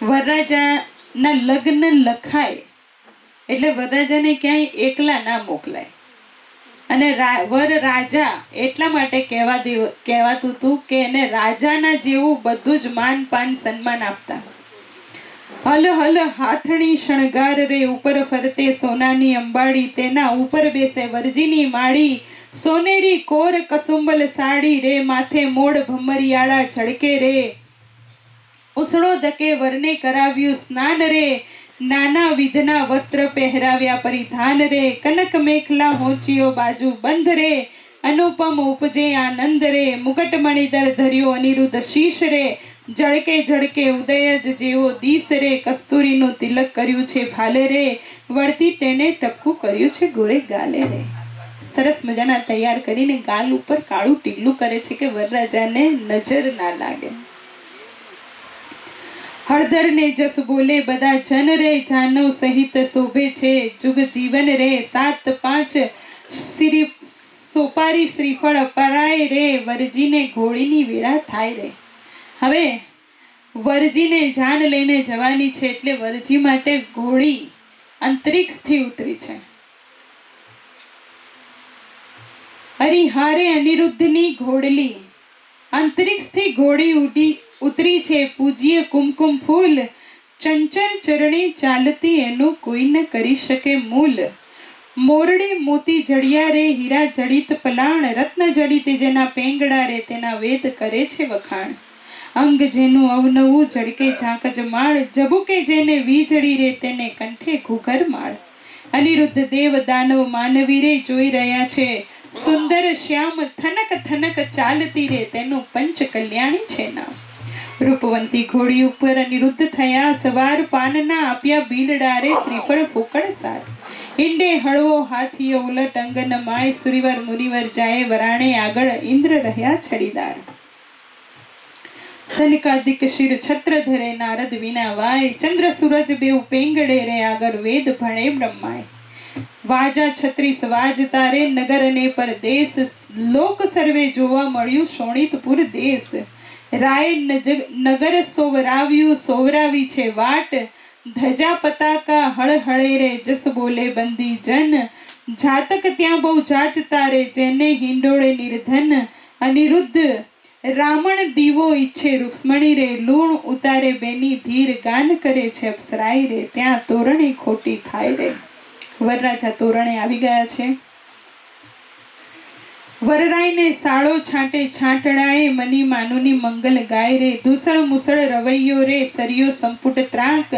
વરરાજાના લગ્ન લખાય એટલે વરરાજાને ક્યાંય એકલા ના મોકલાય અને વર રાજા એટલા માટે કહેવાતું હતું કે એને રાજાના જેવું બધું જ માન પાન સન્માન આપતા. હલ હલ હાથણી શણગાર રે ઉપર ફરતે સોનાની અંબાડી તેના ઉપર બેસે વરજીની માળી. સોનેરી કોર કસુંબલ સાડી રે માથે મોડ ભમરિયાળા ઝળકે રે. ઉસળો ધકે વરને કરાવ્યું સ્નાન રે. નાના વિધના વસ્ત્ર પહેરાવ્યા પરિધાન રે. કનક મેખલા હોંચિયો બાજુ બંધ રે. અનુપમ ઉપજે આનંદ રે. મુકટ મણિધર ધર્યો અનિરુદ્ધ શીશ રે. જળકે જળકે ઉદય જ જેવો દીસ રે. કસ્તુરીનું તિલક કર્યું છે ભાલે રે. વળતી તેને ટપકું કર્યું છે ગોળે ગાલે રે. સરસ મજાના તૈયાર કરીને ગાલ ઉપર કાળું ટીલું કરે છે કે વરરાજાને નજર ના લાગે. હળદર ને જસ બોલે બધા જન રે. જાનવ સહિત શોભે છે જુગ જીવન રે. 7-5 સોપારી શ્રીફળ અપરાય રે. વરજીને ઘોડીની વેળા થાય રે. હવે વરજીને જાન લઈને જવાની છે એટલે વરજી માટે ઘોડી અંતરિક્ષથી ઉતરી છે. હરિહારે અનિરુદ્ધની ઘોડલી અંતરિક્ષથી ઘોડી ઉતરી છે. પૂજ્ય કુમકુમ ફૂલ ચંચળ ચરણે ચાલતી એનું કોઈ ન કરી શકે મૂલ. મોરડે મોતી જડિયા રે. હીરા જડિત પલાણ રત્ન જડિત જેના પેંગડા રે તેના વેદ કરે છે વખાણ. અંગ જેનું અવનવું ઝડકે ઝાંકજ માળ. જબુકે જેને વીજળી રે તેને કંઠે ઘૂઘર માળ. અનિરુદ્ધ દેવ દાનવ માનવી રે જોઈ રહ્યા છે. સુંદર શ્યામ થનક થનક ચાલતી રે તેનું પંચ કલ્યાણી છે નામ. રૂપવંતી ઘોડી ઉપર અનિરુદ્ધ થયા સવાર. પાનના આપ્યા બીલડા રે. શ્રીફળ ફૂકડ સાર. ઈંડે હળવો હાથીઓ ઉલટ અંગન માય. સુરીવર મુનિવર જાય વરાણે આગળ. ઇન્દ્ર રહ્યા છડીદાર. સનકાદિક શિર છત્ર ધરે નારદ વિના વાય. ચંદ્ર સૂરજ બેઉ પેંગડે રે આગળ વેદ ભણે બ્રહ્માય. વાજા 36 વાજતા રે નગર અને પરદેશ. લોક સર્વે જોવા મળ્યું શોણિતપુર દેશ. રાય નગર સોવરાવ્યું સોવરાવી છે વાટ. ધજા પતાકા હળહળે રે જસ બોલે બંદી જન. જાતક ત્યાં બહુ જાચતા રે જેને હિંડોળે નિર્ધન. અનિરુદ્ધ રામણ દીવો ઈચ્છે રૂક્ષ્મણી રે. લૂણ ઉતારે બેની ધીર ગાન કરે છે અપ્સરાય રે. ત્યાં તોરણી ખોટી થાય રે. વરરાજા તોરણે આવી ગયા છે. વરરાયને સાળો છાંટે છાંટડાએ મની માનુની મંગલ ગાય રે. ધૂસળ મુસળ રવૈયો રે સરિયો સંપુટ ત્રાક.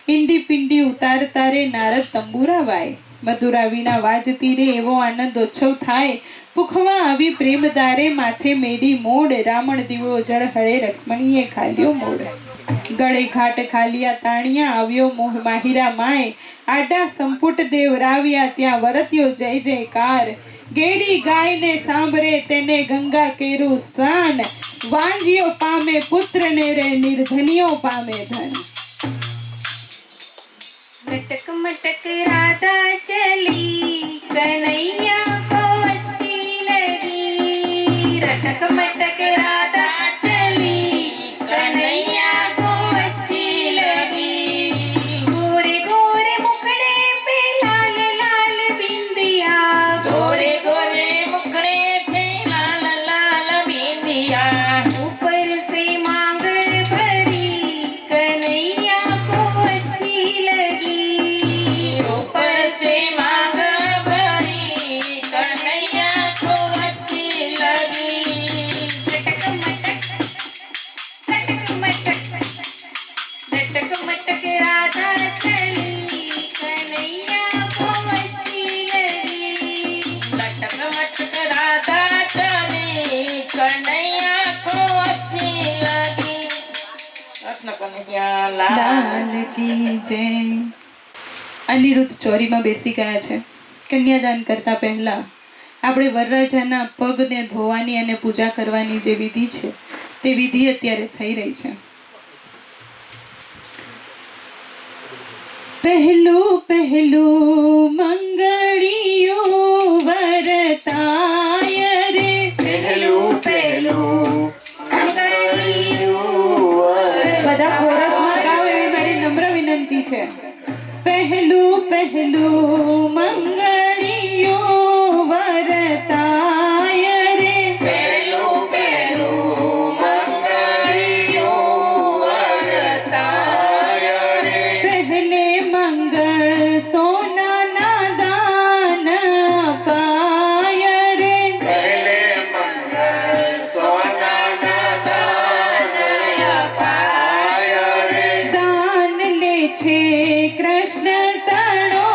ઈંડી પિંડી ઉતારતા રે નારદ તંબુરા વાય. મધુરા વિના વાજતી રે એવો આનંદ ઉત્સવ થાય. પુખવા આવી પ્રેમદારે માથે મેડી મોડ. રામણ દીવો જળ હળે લક્ષ્મણીએ ખાલ્યો મોડ. ગળે ઘાટ ખાલિયા તાણિયા આવ્યો મોહ માહિરા માય. આડા સંપુટ દેવ રાવ્યા ત્યાં વરત્યો જય જયકાર. ગેડી ગાયને સાંભળે તેને ગંગા કેરું સ્નાન. વાંજ્યો પામે પુત્ર ને રે નિર્ધનિયો પામે ધન. मटक मटक राधा चली कन्हैया को अच्छी लगी. रटक मटक राधा चली कन्हैया को अच्छी लगी. गोरे गोरे मुखड़े पे लाल लाल बिंदिया. गोरे गोरे કનૈયા લાલ કી જય. અનિરુદ્ધ ચોરીમાં બેસી ગયા છે. કન્યાદાન કરતા પહેલા આપણે વરરાજાના પગને ધોવાની અને પૂજા કરવાની જે વિધિ છે તે વિધિ અત્યારે થઈ રહી છે. પહેલું પહેલું મંગળિયું વરતાય રે. પહેલું પહેલું બધા કોરસમાં ગાઓ એવી મારી નમ્ર વિનંતી છે. પહેલું પહેલું મંગળિયું વરતાય રે. પહેલું પહેલું મંગળિયું વરતાય રે. પહેલે મંગળ સોનાના દાન અપાય રે. પહેલે મંગળ સોનાના દાન અપાય રે. દાન લે છે કૃષ્ણ તણો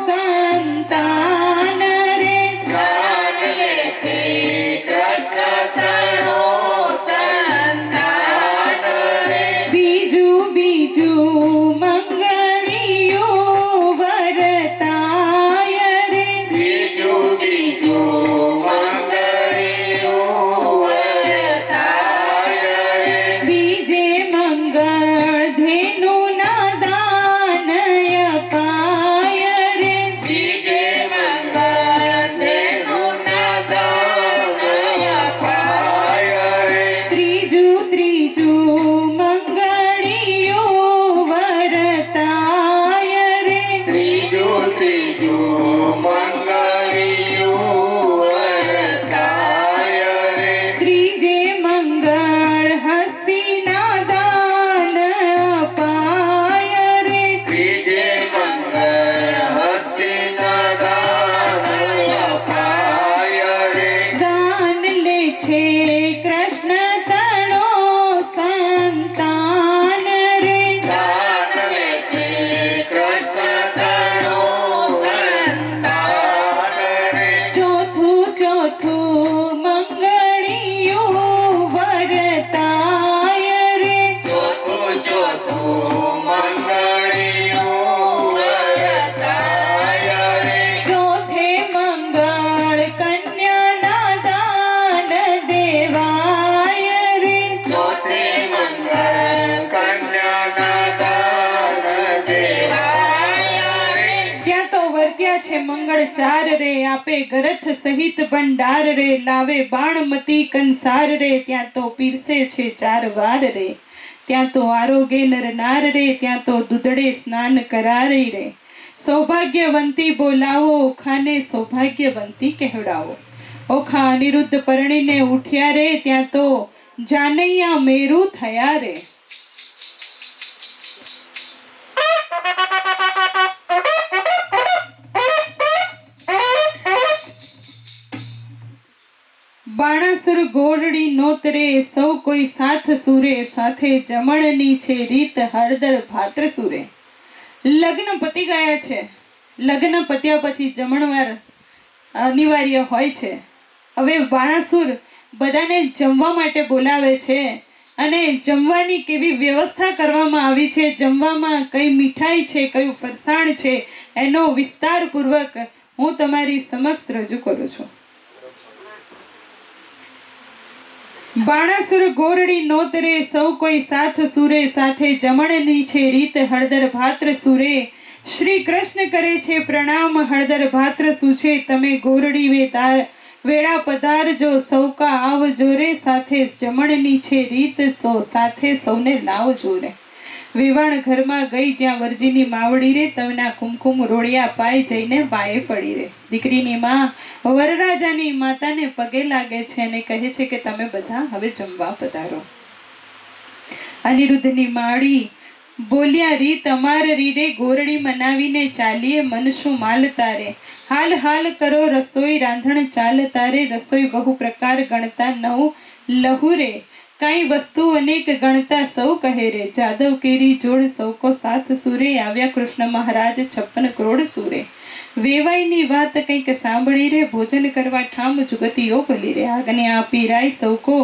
સંતાન રે. દાન લે છે કૃષ્ણ તણો સંતાન રે. બીજું બીજું મંગળિયું વરતાય રે. બીજું બીજું મંગળિયું વરતાય રે. બીજે મંગળ ધેનુના દાન અપાય રે. બીજે મંગળ ધેનુના દાન અપાય રે. ત્રીજું ત્રીજું મંગળિયું વરતાય રે. ત્રીજું ત્રીજું મંગળિયું વરતાય રે. ત્રીજે મંગળ હસ્તીના દાન અપાય રે. ત્રીજે મંગળ હસ્તીના દાન અપાય રે. દાન લે છે કૃષ્ણ તણો સંતાન રે. દાન લે છે કૃષ્ણ તણો સંતાન રે. ચોથું ચોથું મંગળિયું વરતાય રે. ચોથું ચોથું મંગળિયું વરતાય રે. ચોથે મંગળ કન્યાના દાન દેવાય રે. ચોથે મંગળ કન્યાના દાન દેવાય રે. ત્યાં તો વર્ત્યા છે મંગળ ચાર રે. આપે ગરથ સહિત ભંડાર રે. લાવે બાણમતી કંસાર રે. ત્યાં તો પીરસે છે ચાર વાર રે. ત્યાં તો આરોગે નર નાર રે. ત્યાં તો દૂધડે સ્નાન કરારે રે. સૌભાગ્યવંતી બોલાવો ઓખાને સૌભાગ્યવંતી કહેવડાવો. ઓખા અનિરુદ્ધ પરણીને ઉઠ્યા રે. ત્યાં તો જાનૈયા મેરુ થયા રે. બાણાસુર ગોરડી નોતરે સૌ કોઈ સાથ સુરે. સાથે જમણની છે રીત હળદર ભાત્ર સુરે. લગ્ન પતી ગયા છે. લગ્ન પત્યા પછી જમણવાર અનિવાર્ય હોય છે. હવે બાણાસુર બધાને જમવા માટે બોલાવે છે અને જમવાની કેવી વ્યવસ્થા કરવામાં આવી છે, જમવામાં કઈ મીઠાઈ છે, કયું ફરસાણ છે, એનો વિસ્તારપૂર્વક હું તમારી સમક્ષ રજૂ કરું છું. બાણાસુર ગોરડી નોતરે સૌ કોઈ સાથ સુરે. સાથે જમણની છે રીત હળદર ભાત્ર સુરે. શ્રી કૃષ્ણ કરે છે પ્રણામ હળદર ભાત્ર સૂછે. તમે ગોરડી વેળા પધારજો સૌકા આવજો રે. સાથે જમણની છે રીત સાથે સૌને લાવજો રે. વેવાણ ઘરમાં ગઈ જ્યાં વરજીની માવડી રે. તવના કુમકુમ રોડિયા પાય જઈને બાએ પડી રે. દીકરીની માં વરરાજાની માતાને પગે લાગે છે અને કહે છે કે તમે બધા હવે જમવા પધારો. અનિરુદ્ધની માળી બોલ્યા રીત અમાર રીડે ગોરડી મનાવીને ચાલીએ મન શું માલ તારે. હાલ હાલ કરો રસોઈ રાંધણ ચાલ તારે. રસોઈ બહુ પ્રકાર ગણતા નવ લહુ રે. કાંઈ વસ્તુ અનેક ગણતા સૌ કહે રે. જાદવ કેરી જોડ સૌકો સાથ સુરે. આવ્યા કૃષ્ણ મહારાજ 56 કરોડ સુરે. વેવાઈની વાત કંઈક સાંભળી રે. ભોજન કરવા ઠામ જુગતીઓ ભલી રે. આજ્ઞા આપી રાય સૌકો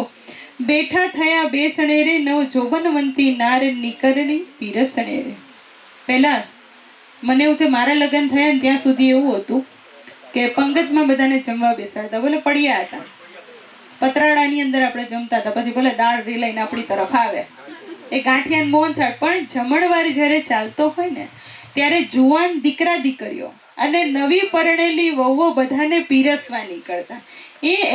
બેઠા થયા બેસણે રે નવ જોબનવંતી નાર નિકરણી પીરસણે રે. પહેલા મને એવું છે, મારા લગ્ન થયા ને ત્યાં સુધી એવું હતું કે પંગતમાં બધાને જમવા બેસાડતા, બોલે પડ્યા હતા, પતરાળાની અંદર આપણે જમતા હતા, પછી ભલે દાળ રીલાઈને આપણી તરફ આવે, એ ગાંઠિયા મોહન થાય. પણ જમણવાર જ્યારે ચાલતો હોય ને ત્યારે જુવાન દીકરા દીકરીઓ અને નવી પરણેલી વહુઓ બધાને પીરસવા નીકળતા.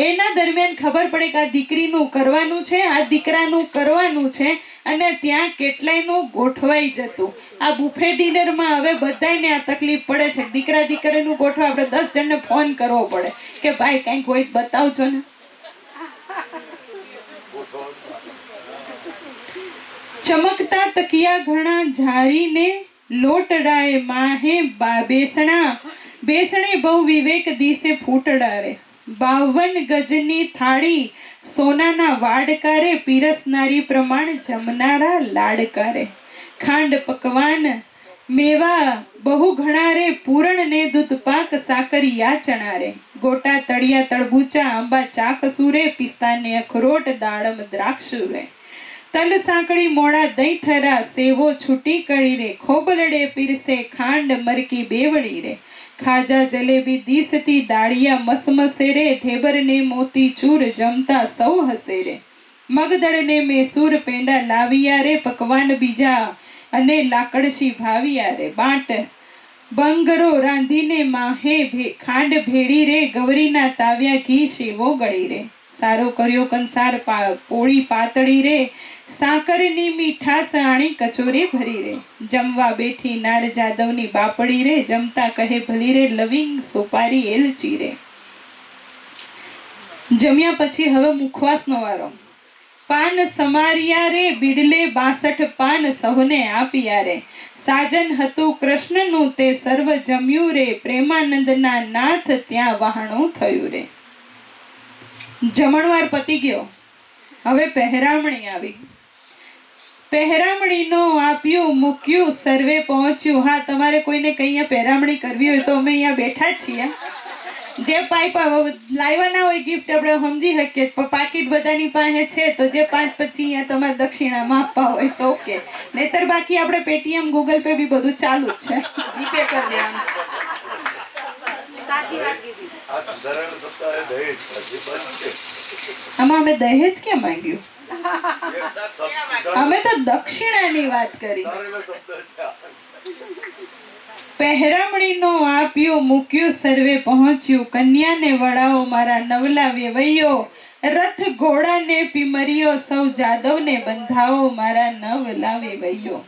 એના દરમિયાન ખબર પડે કે આ દીકરીનું કરવાનું છે, આ દીકરાનું કરવાનું છે, અને ત્યાં કેટલાયનું ગોઠવાઈ જતું. આ બુફે ડિનરમાં હવે બધાને આ તકલીફ પડે છે, દીકરા દીકરીનું ગોઠવા આપણે 10 જણને ફોન કરવો પડે કે ભાઈ કંઈક હોય બતાવજો ને. ચમકતા તકિયા ઘણા ઝારીને લોટડાએ માહે બેસણે બહુ વિવેક દિશે ફૂટડારે. 52 ગજની થાળી સોનાના વાડકારે પીરસનારી પ્રમાણ જમનારા લાડકારે. ખાંડ પકવાન મેવા બહુ ઘણા રે પૂરણ ને દૂધ પાક સાકરિયા ચણારે. ગોટા તળિયા તળબૂચા આંબા ચાકસુરે પિસ્તાને અખરોટ દાડમ દ્રાક્ષુરે. તલ સાંકળી મોડા દહીં થરા સેવો છૂટી કરી રે. ખોબલડે પીરસે ખાંડ મરકી બેવડી રે. ખાજા જલેબી દીસતી દાળિયા મસમસે રે. ધેબરને મોતી ચૂર જમતા સૌ હસે રે. મગદળને મેસૂર પેંડા લાવિયા રે. પકવાન બીજા અને લાકડશી ભાવિયા રે. બાટ બંગરો રાંધીને માહે ખાંડ ભેડી રે. ગવરીના તાવ્યા ઘી શેવો ગળી રે. સારો કર્યો કંસાર પોળી પાતળી રે. સાકરની મીઠાસ આણી કચોરી ભરી રે. જમવા બેઠી નાર જાદવની બાપડી રે. જમતા કહે ભલી રે લવિંગ સોપારી એલચી રે. જમ્યા પછી હવે મુખવાસનો વારો. પાન સમારિયા રે. બીડલે 62 પાન સહુને આપ્યા રે. સાજન હતું કૃષ્ણનું તે સર્વ જમ્યું રે. પ્રેમાનંદના નાથ ત્યાં વહાણું થયું રે. જમણવાર પતી ગયો, હવે પહેરામણી આવી. પહેરામણીનો આપ્યું મૂક્યું સર્વે પહોંચ્યું. હા, તમારે કોઈને કઈ અહીંયા પહેરામણી કરવી હોય તો અમે અહીંયા બેઠા છીએ. જે પાઇપ લાવ્યા ના હોય ગિફ્ટ આપણે સમજી શકીએ, પણ પાકીટ બધાની પાસે છે તો જે 5-25 અહીંયા તમારે દક્ષિણામાં આપવા હોય તો ઓકે, નહીતર બાકી આપણે પેટીએમ ગૂગલ પે બી બધું ચાલુ જ છે, જીપે કરી દેવાનું. આમાં અમે દહેજ ક્યાં માંગ્યું? અમે તો દક્ષિણાની વાત કરી. પહેરામણીનો આપ્યું મૂક્યું સર્વે પહોંચ્યું. કન્યાને વડાઓ મારા નવલા વેવૈયો. રથ ઘોડાને પીમરીયો સૌ જાદવને બંધાવો મારા નવલા વેવૈયો.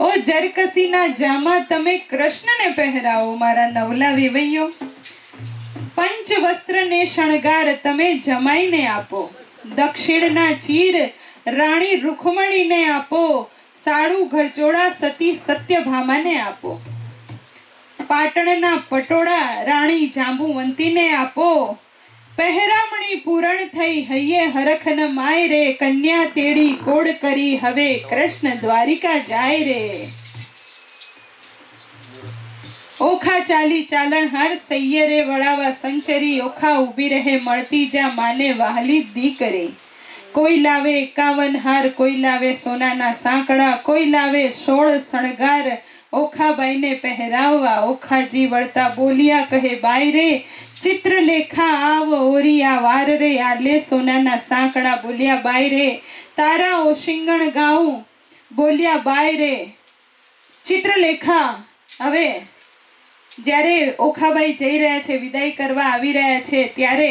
ઓ જરકસીના જામા તમે કૃષ્ણને પહેરાવો મારા નવલા વેવૈયો. પંચ વસ્ત્રને શણગાર તમે જમાઈને આપો. દક્ષિણના ચીર રાણી રૂખમણીને આપો. સાડું ઘરચોળા સતી સત્યભામાને આપો. પાટણના પટોળા રાણી જાંબુવંતીને આપો. પહેરામણી પૂરણ થઈ હૈયે હરખન માય રે. કન્યા તેડી કોડ કરી હવે કૃષ્ણ દ્વારિકા જાય રે. ઓખા ચાલી ચાલણહાર સૈયરે વળાવા સંચરી. ઓખા ઊભી રહે મળતી જા માને વહાલી દીકરી. કોઈ લાવે 51 હાર, કોઈ લાવે સોનાના સાંકડા, કોઈ લાવે 16 શણગાર. ઓખાબાઈને પહેરાવવા ઓખાજી વળતા બોલ્યા કહે બાઈ રે. ચિત્રલેખા આવ ઓરિયા વાર રે. આલે સોનાના સાંકડા બોલ્યા બાઈ રે. તારા ઓશિંગણ ગાઉં બોલ્યા બાઈ રે. ચિત્રલેખા હવે જ્યારે ઓખાબાઈ જઈ રહ્યા છે, વિદાય કરવા આવી રહ્યા છે, ત્યારે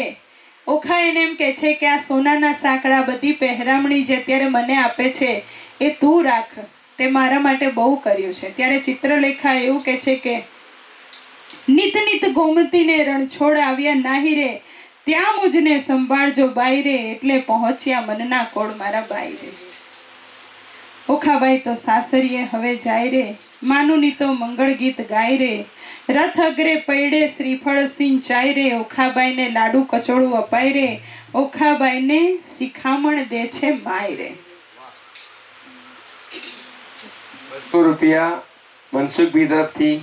ઓખા એને એમ કે છે કે આ સોનાના સાંકડા બધી પહેરામણી જે અત્યારે મને આપે છે એ તું રાખ, તે મારા માટે બહુ કર્યું છે. ત્યારે ચિત્રલેખા એવું કે છે કે નિત નિત ગોમતીને રણછોડ આવ્યા નાહી રે. ત્યાં મુજને સંભાળજો બાઈ રે. એટલે પહોંચ્યા મનના કોળ મારા બાઈ રે. ઓખાબાઈ તો સાસરીએ હવે જાય રે. માનું ની તો મંગળ ગીત ગાય રે. રથ અગ્રે પૈડે શ્રીફળ સિંચાય રે. ઓખાબાઈને લાડુ કચોળું અપાય રે. ઓખાબાઈને શિખામણ દે છે માય રે. 200 રૂપિયા મનસુખભાઈ તરફથી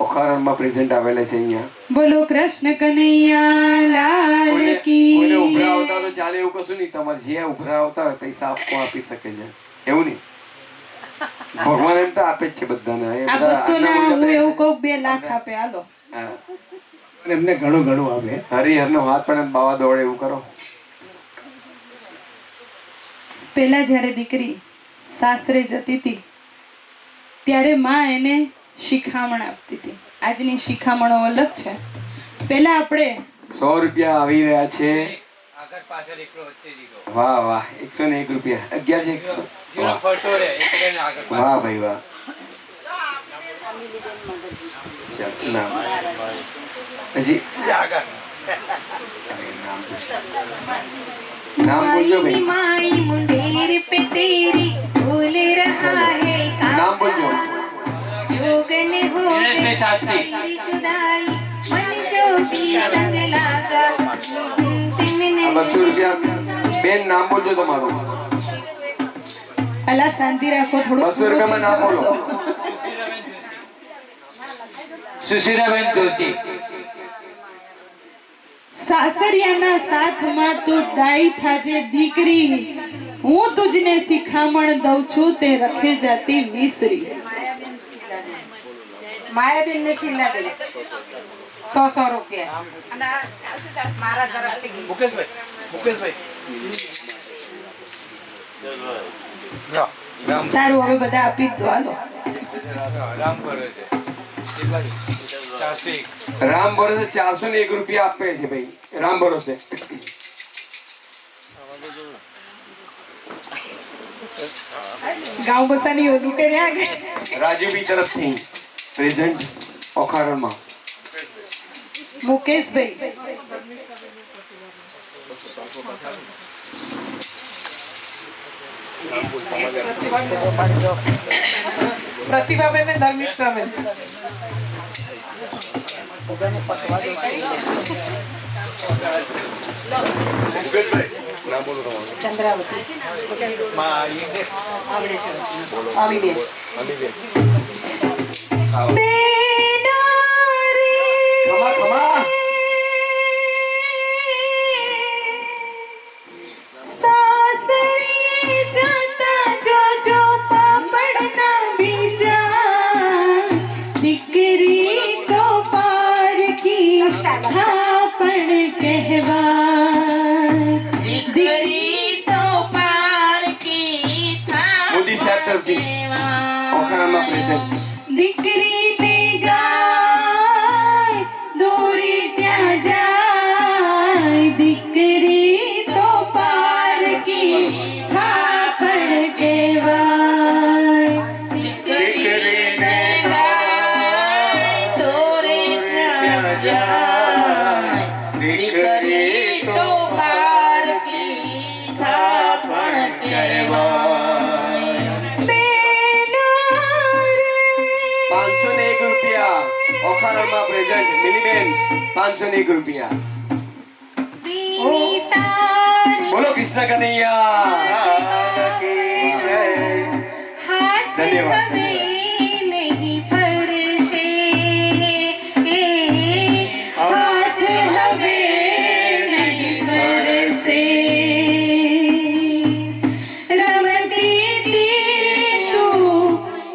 ઓખારણમાં પ્રેઝન્ટ આવેલા છે અહીંયા. બોલો કૃષ્ણ કનૈયા લાલ કોઈને કી ઉભરા આવતા તો ચાલે એવું કશું નહીં. તમારે જે ઉભરા આવતા હોય પૈસા આપવા આપી શકે છે, એવું નહીં. ભગવાન એમ તો આપે જ છે બધાને. એ આ બધા 200 ના આટલા હું બધા- એવું કહું 2 લાખ આપે હાલો. હા. એમને ઘણું ઘણું આવે. હરિહરનો હાથ પણ એમ બાવા દોડે એવું કરો. પહેલા જ્યારે દીકરી સાસરે જતી હતી ત્યારે માં એને શિખામણ આપતી હતી. આજની શિખામણો અલગ છે. પહેલા આપણે 100 રૂપિયા આવી રહ્યા છે. વાહ વાહ 101 રૂપિયા 11 છે 100. વાહ ભાઈ વાહ. ચાલ, નામ. પછી નામ બોલજો माई ભાઈ. माई मुंडेर पे तेरी बोल रहा है નામ બોલજો. जोगन हो गई तेरी जुदाई मन जोगी रंग लागा આ 200 રૂપિયા બેન નામ બોલજો તમારું. પહેલા શાંતિ રાખો, થોડું 200 રૂપિયામાં નામ બોલો. સુશીલાબેન જોશી. સાસરિયાના સાથમાં તું ડાઈ થાજે દીકરી, હું તુજને શિખામણ દઉં છું તે રખે જાતી વિસરી. માયાબેન ને સિલ્લા દે 100 રૂપિયા અને મારા તરફથી સારું, હવે બધા આપી જ દો હાલો. રામ ભરોસે 401 રૂપિયા આપે છે ભાઈ. રામ ભરોસે ગાંવ બસાની ઓલું કે રહ્યા કે રાજુભાઈ તરફથી પ્રેઝન્ટ ઓખારણમાં. મુકેશભાઈ પ્રતિભાબેન ને ધર્મિષ્ઠાબેન ચંદ્રાવતી ખમા ખમા. સાસરી જતા જોજો પાપડ ના બીજા, દીકરી તો પારકી થાપણ કહેવાય. દીકરી તો પારકી મોદી સાહેબ તરફથી ઓખારણમાં પ્રેઝન્ટ. દીકરીને ગાય દોરી ત્યાં જાય, દીકરી તો પારકી થાપણ કહેવાય. દીકરીને દોરી ત્યાં જાય, દીકરી તો પારકી થાપણ કહેવાય. 501 રૂપિયા ઓખારણમાં પ્રેઝન્ટ. મિલીબેન 501 રૂપિયા. बीनी तार બોલો કૃષ્ણ કનૈયા. हाथ धन्यवाद, हमें नहीं फरशे हाथ हवे नहीं बरसे, रमती थी तू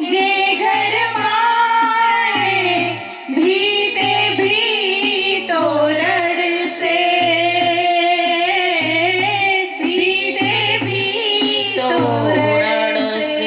जे घर माए, भीते भी तो रड़से, भीते भी तो रड़से.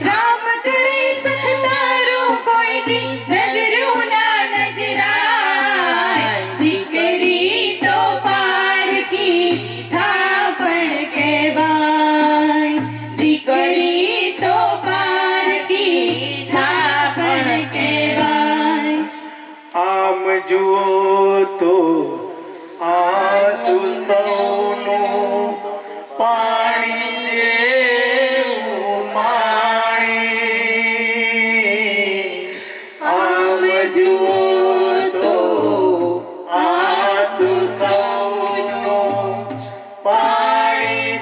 રામ કરી સખતારો કોઈ દી નજરો ના નજરાય, દીકરી તો પારકી થાપણ કહેવાય, દીકરી તો પારકી થાપણ કહેવાય. આમ જુઓ તો આંસુ સૌનું પાણી જેવું પાણી. આમ જુઓ તો આંસુ સૌનું પાણી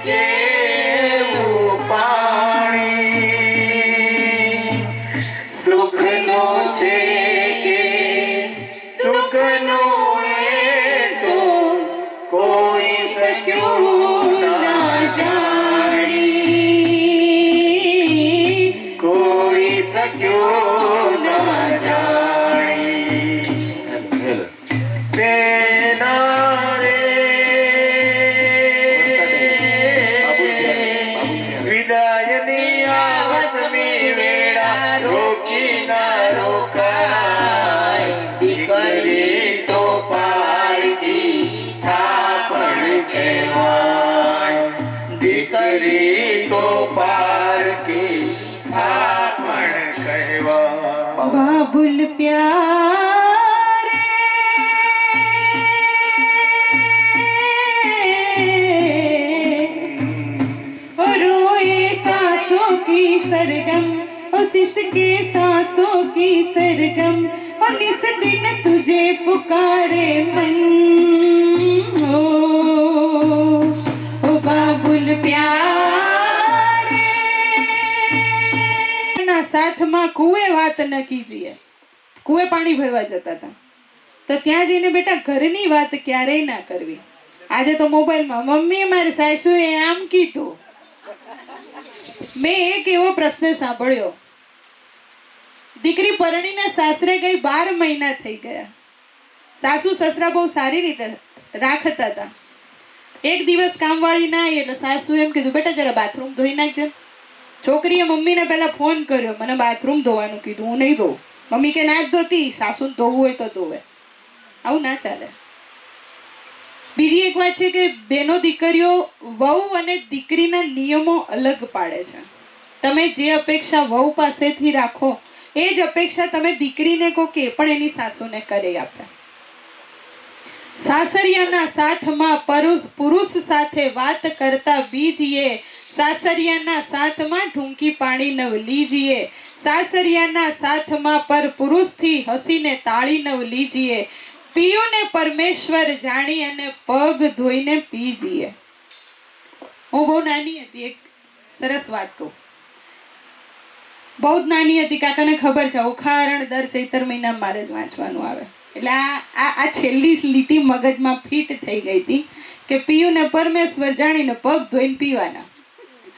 रे तो पार के પણ કહેવા બાબુલ પ્યારે रोए सांसों की सरगम और सिसके सांसों की सरगम और इस दिन तुझे पुकारे मन हो ओ बाबुल प्यारे ના સાથમાં કુએ વાત ન કીજીએ કુએ પાણી ભરવા જતા હતા તો ત્યાં જઈને બેટા ઘરની વાત ક્યારેય ના કરવી આજે તો મોબાઈલમાં મમ્મી મારી સાસુએ આમ કીધું મેં એક એવો પ્રશ્ન સાંભળ્યો દીકરી પરણીને સાસરે ગઈ 12 મહિના થઈ ગયા સાસુ સસરા બહુ સારી રીતે રાખતા હતા એક દિવસ કામવાળી ના આવી એટલે સાસુ એમ કીધું બેટા જરા બાથરૂમ ધોઈ નાખજે છોકરીએ મમ્મીને પહેલા ફોન કર્યો મને બાથરૂમ ધોવાનું કીધું હું નહીં ધોઉં મમ્મી કે ના જ ધોતી સાસુને ધોવું હોય તો ધોવે આવું ના ચાલે બીજી એક વાત છે કે બેનો દીકરીઓ વહુ અને દીકરીના નિયમો અલગ પાડે છે તમે જે અપેક્ષા વહુ પાસેથી રાખો એ જ અપેક્ષા તમે દીકરીને કહો કે પણ એની સાસુને કરી આપે સાસરિયાના સાથમાં પુરુષ સાથે વાત કરતા બીજીએ સાસરિયાના સાથમાં ઢૂંકી પાણી નવ લીજીએ સાસરિયાના સાથમાં પર પુરુષથી હસીને તાળી નવ લીજીએ પીયુને પરમેશ્વર જાણી અને પગ ધોઈને પીજીએ હું બહુ નાની હતી એક સરસ વાત કહું બહુ જ નાની હતી કાકાને ખબર છે ઉખારણ દર ચૈતર મહિના મારે જ વાંચવાનું આવે એટલે આ છેલ્લી લીટી મગજમાં ફિટ થઈ ગઈ હતી કે પીયુને પરમેશ્વર જાણીને પગ ધોઈને પીવાના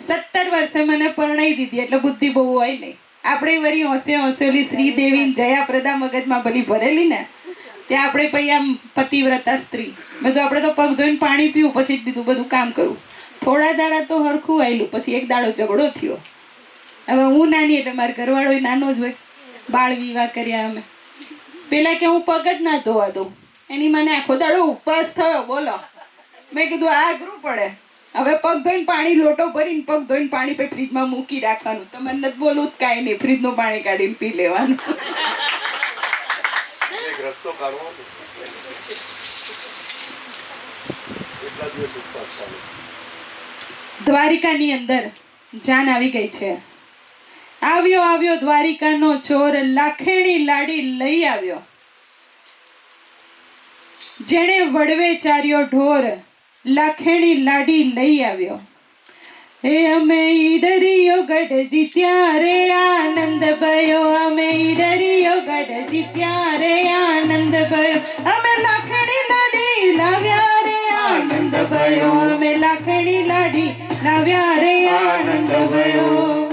17 વર્ષે મને પરણાઈ દીધી એટલે બુદ્ધિ બહુ હોય નહીં આપણે વળી હોંશે હોંશેલી શ્રીદેવી જયાપ્રદા મગજમાં ભલી ભરેલી ને ત્યાં આપણે પછી આમ પતિવ્રતા સ્ત્રી બધું આપણે તો પગ ધોઈને પાણી પીવું પછી બીજું બધું કામ કરવું થોડા દાડા તો હરખું આવેલું પછી એક દાડો ઝઘડો થયો હવે હું નાની એટલે મારા ઘરવાળો નાનો જ હોય બાળ વિવાહ કર્યા અમે પેલા કે હું પગ જ ના ધોવા દઉં એની મને આખો દાડો ઉપવાસ થયો બોલો મેં કીધું આ અઘરું પડે હવે પગ ધોઈને પાણી લોટો ભરીને પગ ધોઈને પાણી પછી ફ્રીજમાં મૂકી રાખવાનું તો મને નથી બોલવું જ કાંઈ નહીં ફ્રીજનું પાણી કાઢીને પી લેવાનું રસ્તો કાઢવો એટલા દિવસ ઉપવાસ ચાલે દ્વારિકાની અંદર જાન આવી ગઈ છે આવ્યો દ્વારિકાનો ચોર લાખેણી લાડી લઈ આવ્યો જેણે વડવે ચાર્યો ઢોર લાખેણી લાડી લઈ આવ્યો હે અમે ઈડરિયો ગઢ જીત્યા રે આનંદ ભયો અમે ઈડરિયો ગઢ જીત્યા રે આનંદ ભયો અમે લાખેણી લાડી લાવ્યા રે આનંદ ભયો અમે લાખેણી લાડી લાવ્યા રે આનંદ ભયો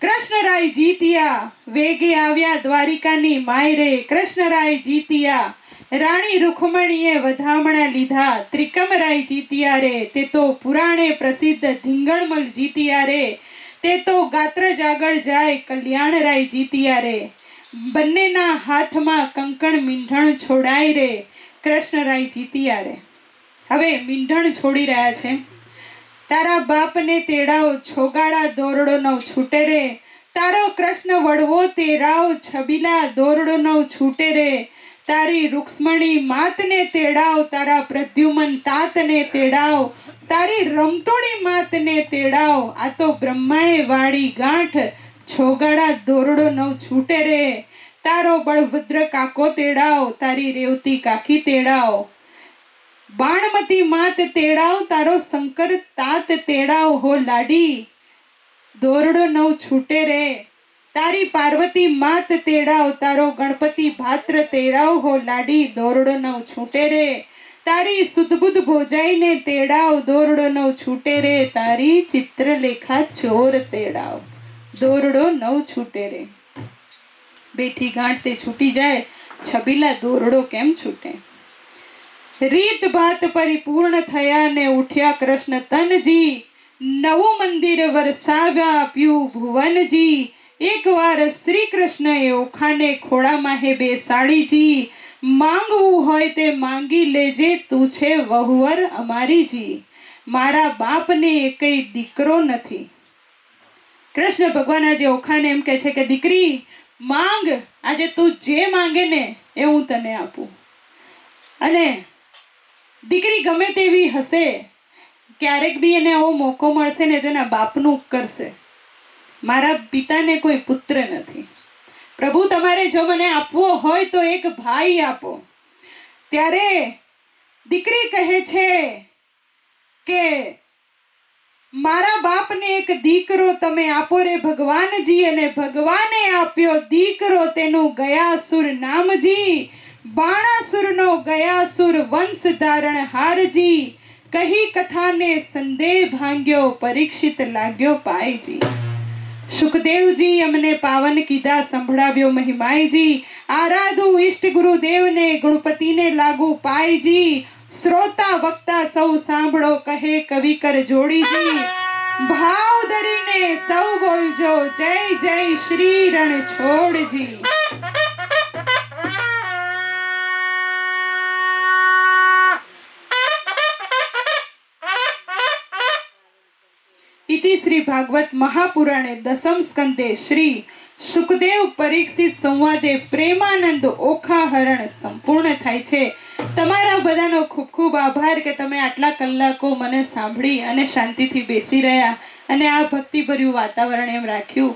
કૃષ્ણરાય જીત્યા વેગે આવ્યા દ્વારિકાની માયરે કૃષ્ણરાય જીત્યા રાણી રૂકમણીએ વધામણા લીધા ત્રિકમરાય જીત્યા રે તે તો પુરાણે પ્રસિદ્ધ ધીંગણમલ જીત્યા રે તે તો ગાત્રજ આગળ જાય કલ્યાણરાય જીત્યા રે બંનેના હાથમાં કંકણ મીંઢણ છોડાય રે કૃષ્ણરાય જીત્યા રે હવે મીંઢણ છોડી રહ્યા છે તારા બાપને તેડાવ છોગાડા દોરડો નવ છૂટે રે તારો કૃષ્ણ વડવો તેરાવ છબીલા દોરડો નવ છૂટે રે તારી રૂક્ષ્મણી માતને તેડાવ તારા પ્રદ્યુમન તાતને તેડાવ તારી રમતોડી માતને તેડાવ આ તો બ્રહ્માએ વાળી ગાંઠ છોગાડા દોરડો નવ છૂટે રે તારો બળભદ્ર કાકો તેડાવ તારી રેવતી કાકી તેડાવ બાણમતી માત તેડાવ તારો શંકર તાત તેડાવ હો લાડી દોરડો નવ છૂટે રે તારી પાર્વતી માત તેડાવ તારો ગણપતિ ભાત્ર તેડાવ હો લાડી દોરડો નવ છૂટે રે તારી સુદબુદ ભોજાઈને તેડાવ દોરડો નવ છૂટે રે તારી ચિત્રલેખા ચોર તેડાવ દોરડો નવ છૂટે રે બેઠી ગાંઠ તે છૂટી જાય છબીલા દોરડો કેમ છૂટે રીત ભાત પરિપૂર્ણ થયા ને ઉઠ્યા કૃષ્ણ તનજી નવું મંદિર વરસાવ્યા આપ્યું ભુવનજી એકવાર શ્રી કૃષ્ણએ ઓખાને ખોળામાં હે બેસાડીજી માંગવું હોય તે માંગી લેજે તું છે વહુવર અમારીજી મારા બાપને કઈ દીકરો નથી. કૃષ્ણ ભગવાન આજે ઓખાને એમ કહે છે કે દીકરી માંગ, આજે તું જે માંગે ને એ હું તને આપું. અને દીકરી ગમે તેવી હશે, ક્યારેક બી એને આવો મોકો મળશે ને તો એના બાપનું કરશે. મારા પિતાને કોઈ પુત્ર નથી. પ્રભુ તમારે જો મને આપવો હોય તો એક ભાઈ આપો. ત્યારે દીકરી કહે છે કે મારા બાપને એક દીકરો તમે આપો રે ભગવાનજી. અને ભગવાને આપ્યો દીકરો, તેનું ગયાસુર નામજી. બાણાસુરનો ગયાસુર વંશ ધારણ હારજી. કહી કથાને સંદેહ ભાંગ્યો, પરીક્ષિત લાગ્યો પાયજી. સુખદેવજી અમને પાવન કીધા, સંભળાવ્યો મહિમાયજી. આરાધુ ઈષ્ટ ગુરુદેવને, ગણપતિને લાગુ પાયજી. શ્રોતા વક્તા સૌ સાંભળો, કહે કવિકર જોડીજી. ભાવ ધરીને સૌ બોલજો, જય જય શ્રી રણછોડજી. इति श्री भागवत महापुराणे दशम स्कंदे श्री सुखदेव परीक्षित संवादे प्रेमानंद ओखाहरण संपूर्ण थाय छे. તમારા બધાનો ખૂબ ખૂબ આભાર કે તમે આટલા કલાકો મને સાંભળી અને શાંતિથી બેસી રહ્યા અને આ ભક્તિભર્યું વાતાવરણ એમ રાખ્યું.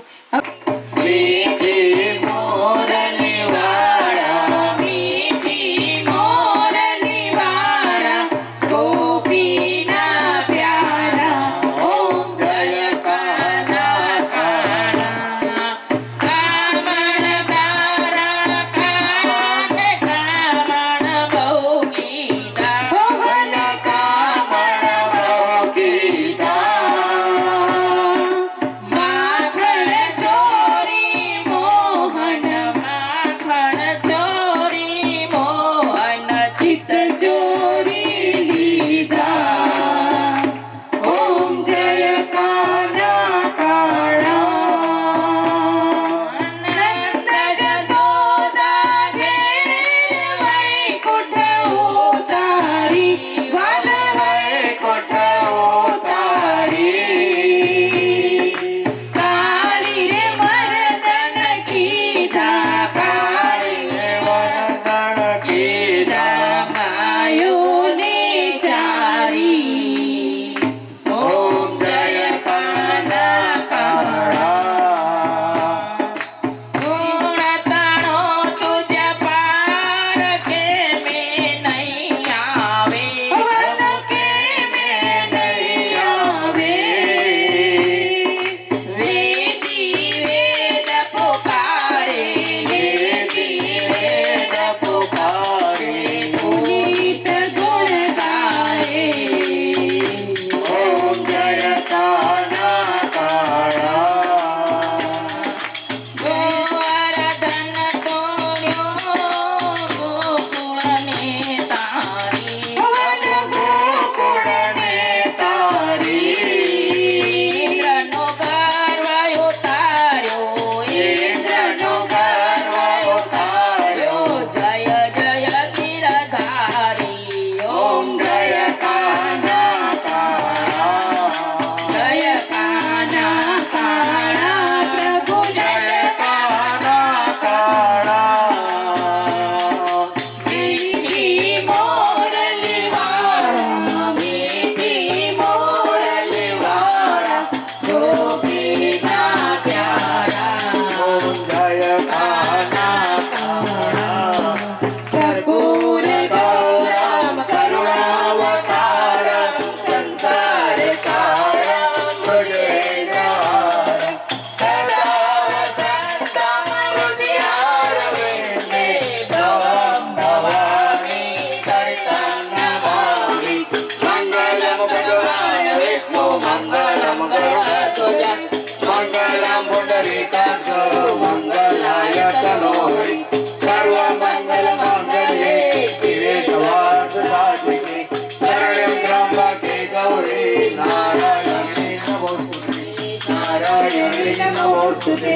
नमोस्तुते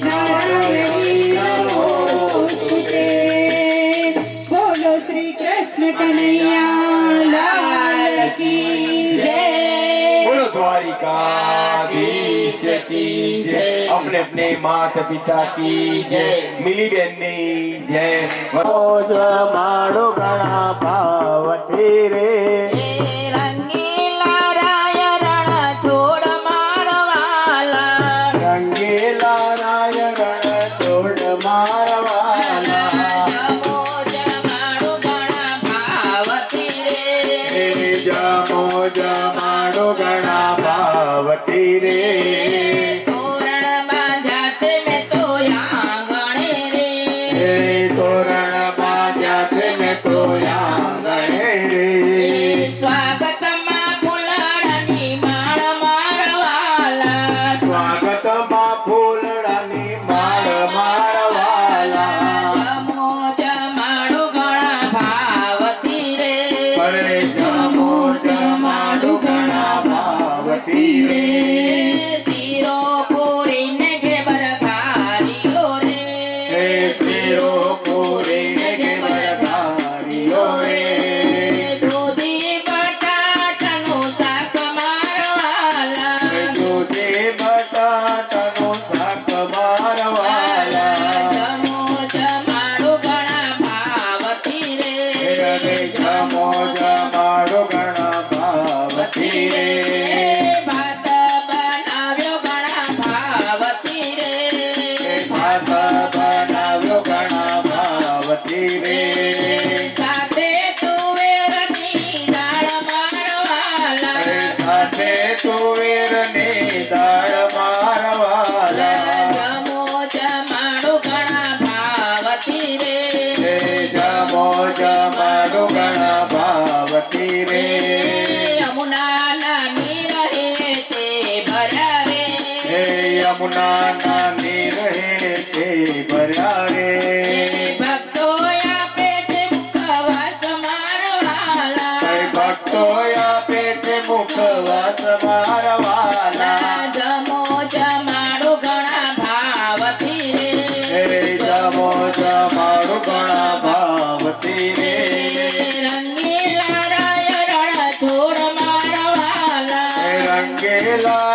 नारायणी नमोस्तुते। बोलो श्री कृष्ण कन्हैया लाल की जय। द्वारिकाधीश की जय। अपने अपने माता पिता की जय। मिली बहनी जय। મારો ઘણા ભાવતી રે રંગીલા રાય રણ છોડ મારવાલા રંગેલા રાય રણ છોડ મારવાલા જમો જમાડું ઘણા ભાવતી રે જમો જમાડો ઘણા ભાવતી રે તોરણ બાંધ્યા છે મેં તો આંગણે રે તોરણ બાંધ્યા છે મેં તો આંગણે રે સ્વાગતમાં ફૂલડાની માળ મારવાલા સ્વાગતમાં ફૂલડાની માળ મારવાલા જમો જમાડું ઘણા ભાવતી રે અરે જમો જમાડો ઘણા ભાવતી રે શીરો પૂરીને ઘેબર ઘારીઓ રે શેરો પૂરીને ઘેર ઘારીઓ રે દૂધી બટાટાનું શાક મારવાલા દૂધે બટાટાનું શાક મારવાલા જમો જમાડું ઘણા ભાવતી રે અરે જમો જમાડો ઘણા ભાવતી રે ભાત બનાવ્યો ઘણા ભાવતી રે ભાત બનાવ્યો ઘણા ભાવતી રે સાથે તુવેરની દાળ મારવાલા સાથે તુવેરની દાળ મારવાલા જમો જમાડું ઘણા ભાવતી રે જમો જમાડો ઘણા ભાવતી રે યમુનાના નીર હે તે ભર્યા રે યમુના નાની રહે તે ભર્યા રે ભક્તો આપે છે મુખવાસ મારવાલા ભક્તો આપે છે મુખવાસ મારવાલા જમો જમાડું ઘણા ભાવતી રે જમો જમાડો ઘણા ભાવતી રે રંગીલા રાય રણ છોડ મારવાલા રંગેલા